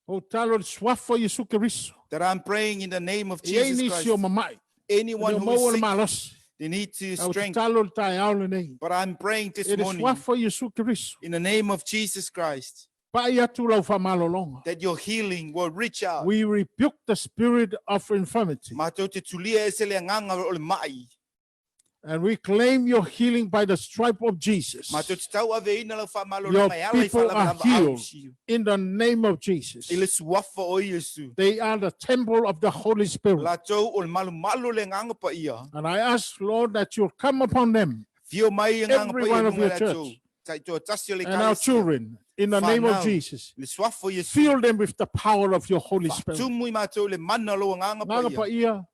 Speaker 1: O talo le swafo Yesu Keriso.
Speaker 2: That I'm praying in the name of
Speaker 1: E
Speaker 2: Jesus
Speaker 1: nisi o
Speaker 2: Christ.
Speaker 1: mamai.
Speaker 2: Anyone
Speaker 1: O
Speaker 2: who
Speaker 1: mau
Speaker 2: is
Speaker 1: o le
Speaker 2: sick,
Speaker 1: malos.
Speaker 2: they need to
Speaker 1: O
Speaker 2: strength.
Speaker 1: talo le tai ao le nei.
Speaker 2: But I'm praying this
Speaker 1: E le
Speaker 2: morning
Speaker 1: swafo Yesu Keriso.
Speaker 2: in the name of Jesus Christ
Speaker 1: Pai atu lau whamalolonga.
Speaker 2: that your healing will reach out.
Speaker 1: We rebuke the spirit of infirmity.
Speaker 2: Mātou te tulia e se le nganga o le mai.
Speaker 1: And we claim your healing by the stripe of Jesus.
Speaker 2: Mātou te tau ave ina lau whamalolo
Speaker 1: Your
Speaker 2: mai ala i
Speaker 1: people are
Speaker 2: whalawalawa
Speaker 1: healed.
Speaker 2: au siu.
Speaker 1: In the name of Jesus.
Speaker 2: I le suafa o Iesu.
Speaker 1: They are the temple of the Holy Spirit.
Speaker 2: Lātou o le malu le nganga pa ia.
Speaker 1: And I ask, Lord, that you'll come upon them
Speaker 2: Fio mai i nganga
Speaker 1: Every
Speaker 2: pa ia
Speaker 1: one of
Speaker 2: lunga
Speaker 1: your
Speaker 2: lātou.
Speaker 1: church.
Speaker 2: Tai tō tasi o le
Speaker 1: and our
Speaker 2: kālesia.
Speaker 1: children in the name of
Speaker 2: Whanau.
Speaker 1: Jesus.
Speaker 2: Le suafa o Iesu.
Speaker 1: Fill them with the power of your Holy Spirit.
Speaker 2: Tumu i mātou le mana lo nganga pa
Speaker 1: Nganga
Speaker 2: ia.
Speaker 1: pa ia.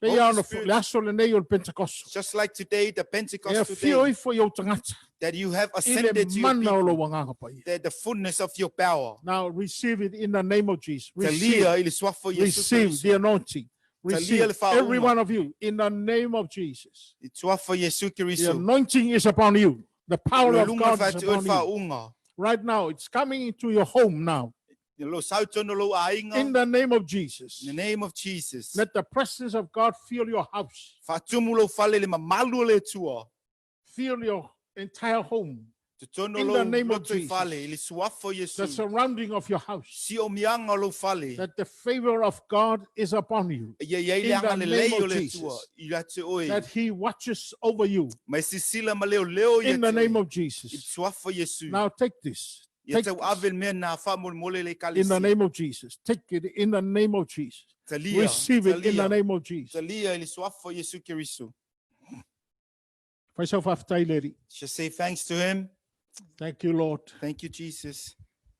Speaker 1: They
Speaker 2: Holy
Speaker 1: are on the
Speaker 2: Spirit.
Speaker 1: le aso le nei o le Pentecost.
Speaker 2: Just like today, the
Speaker 1: E
Speaker 2: Pentecost
Speaker 1: fio
Speaker 2: today,
Speaker 1: i fo yo tangata.
Speaker 2: that you have
Speaker 1: I
Speaker 2: ascended
Speaker 1: le
Speaker 2: to your
Speaker 1: mana o lo
Speaker 2: people,
Speaker 1: nganga pa ia.
Speaker 2: that the fullness of your power.
Speaker 1: Now receive it in the name of Jesus.
Speaker 2: Te
Speaker 1: Receive,
Speaker 2: lia i le suafa o Iesu
Speaker 1: receive
Speaker 2: Keriso.
Speaker 1: the anointing.
Speaker 2: lia
Speaker 1: Receive
Speaker 2: le whaunga.
Speaker 1: every one of you in the name of Jesus.
Speaker 2: I suafa o Iesu
Speaker 1: The
Speaker 2: Keriso.
Speaker 1: anointing is upon you. The power
Speaker 2: Le
Speaker 1: of
Speaker 2: lunga
Speaker 1: God
Speaker 2: whai
Speaker 1: is
Speaker 2: te oi
Speaker 1: upon you.
Speaker 2: whaunga.
Speaker 1: Right now, it's coming into your home now.
Speaker 2: I lo sautono lo ainga.
Speaker 1: In the name of Jesus.
Speaker 2: In the name of Jesus.
Speaker 1: Let the presence of God fill your house.
Speaker 2: Whatumu lo whale le mamalu le tua.
Speaker 1: Fill your entire home.
Speaker 2: Te tono
Speaker 1: In
Speaker 2: lo
Speaker 1: the name of
Speaker 2: loto i
Speaker 1: Jesus.
Speaker 2: whale. I le suafa o
Speaker 1: The
Speaker 2: Iesu.
Speaker 1: surrounding of your house.
Speaker 2: Si o mianga lo whale.
Speaker 1: That the favor of God is upon you.
Speaker 2: Ia iei
Speaker 1: In
Speaker 2: le anga
Speaker 1: the
Speaker 2: le
Speaker 1: name
Speaker 2: leo
Speaker 1: of
Speaker 2: le
Speaker 1: Jesus.
Speaker 2: tua. I la te oi.
Speaker 1: That He watches over you.
Speaker 2: Mai sisila ma leo leo ia
Speaker 1: In the
Speaker 2: te
Speaker 1: name
Speaker 2: oi.
Speaker 1: of
Speaker 2: I
Speaker 1: Jesus.
Speaker 2: suafa o Iesu.
Speaker 1: Now take this.
Speaker 2: Ia
Speaker 1: Take
Speaker 2: tau
Speaker 1: this.
Speaker 2: ave mea nā whamole le kalisi.
Speaker 1: In the name of Jesus. Take it in the name of Jesus.
Speaker 2: Te lia,
Speaker 1: Receive
Speaker 2: te
Speaker 1: it in the
Speaker 2: lia,
Speaker 1: name of Jesus.
Speaker 2: te lia i le suafa o Iesu Keriso.
Speaker 1: Just
Speaker 2: Just say thanks to him.
Speaker 1: Thank you, Lord.
Speaker 2: Thank you, Jesus.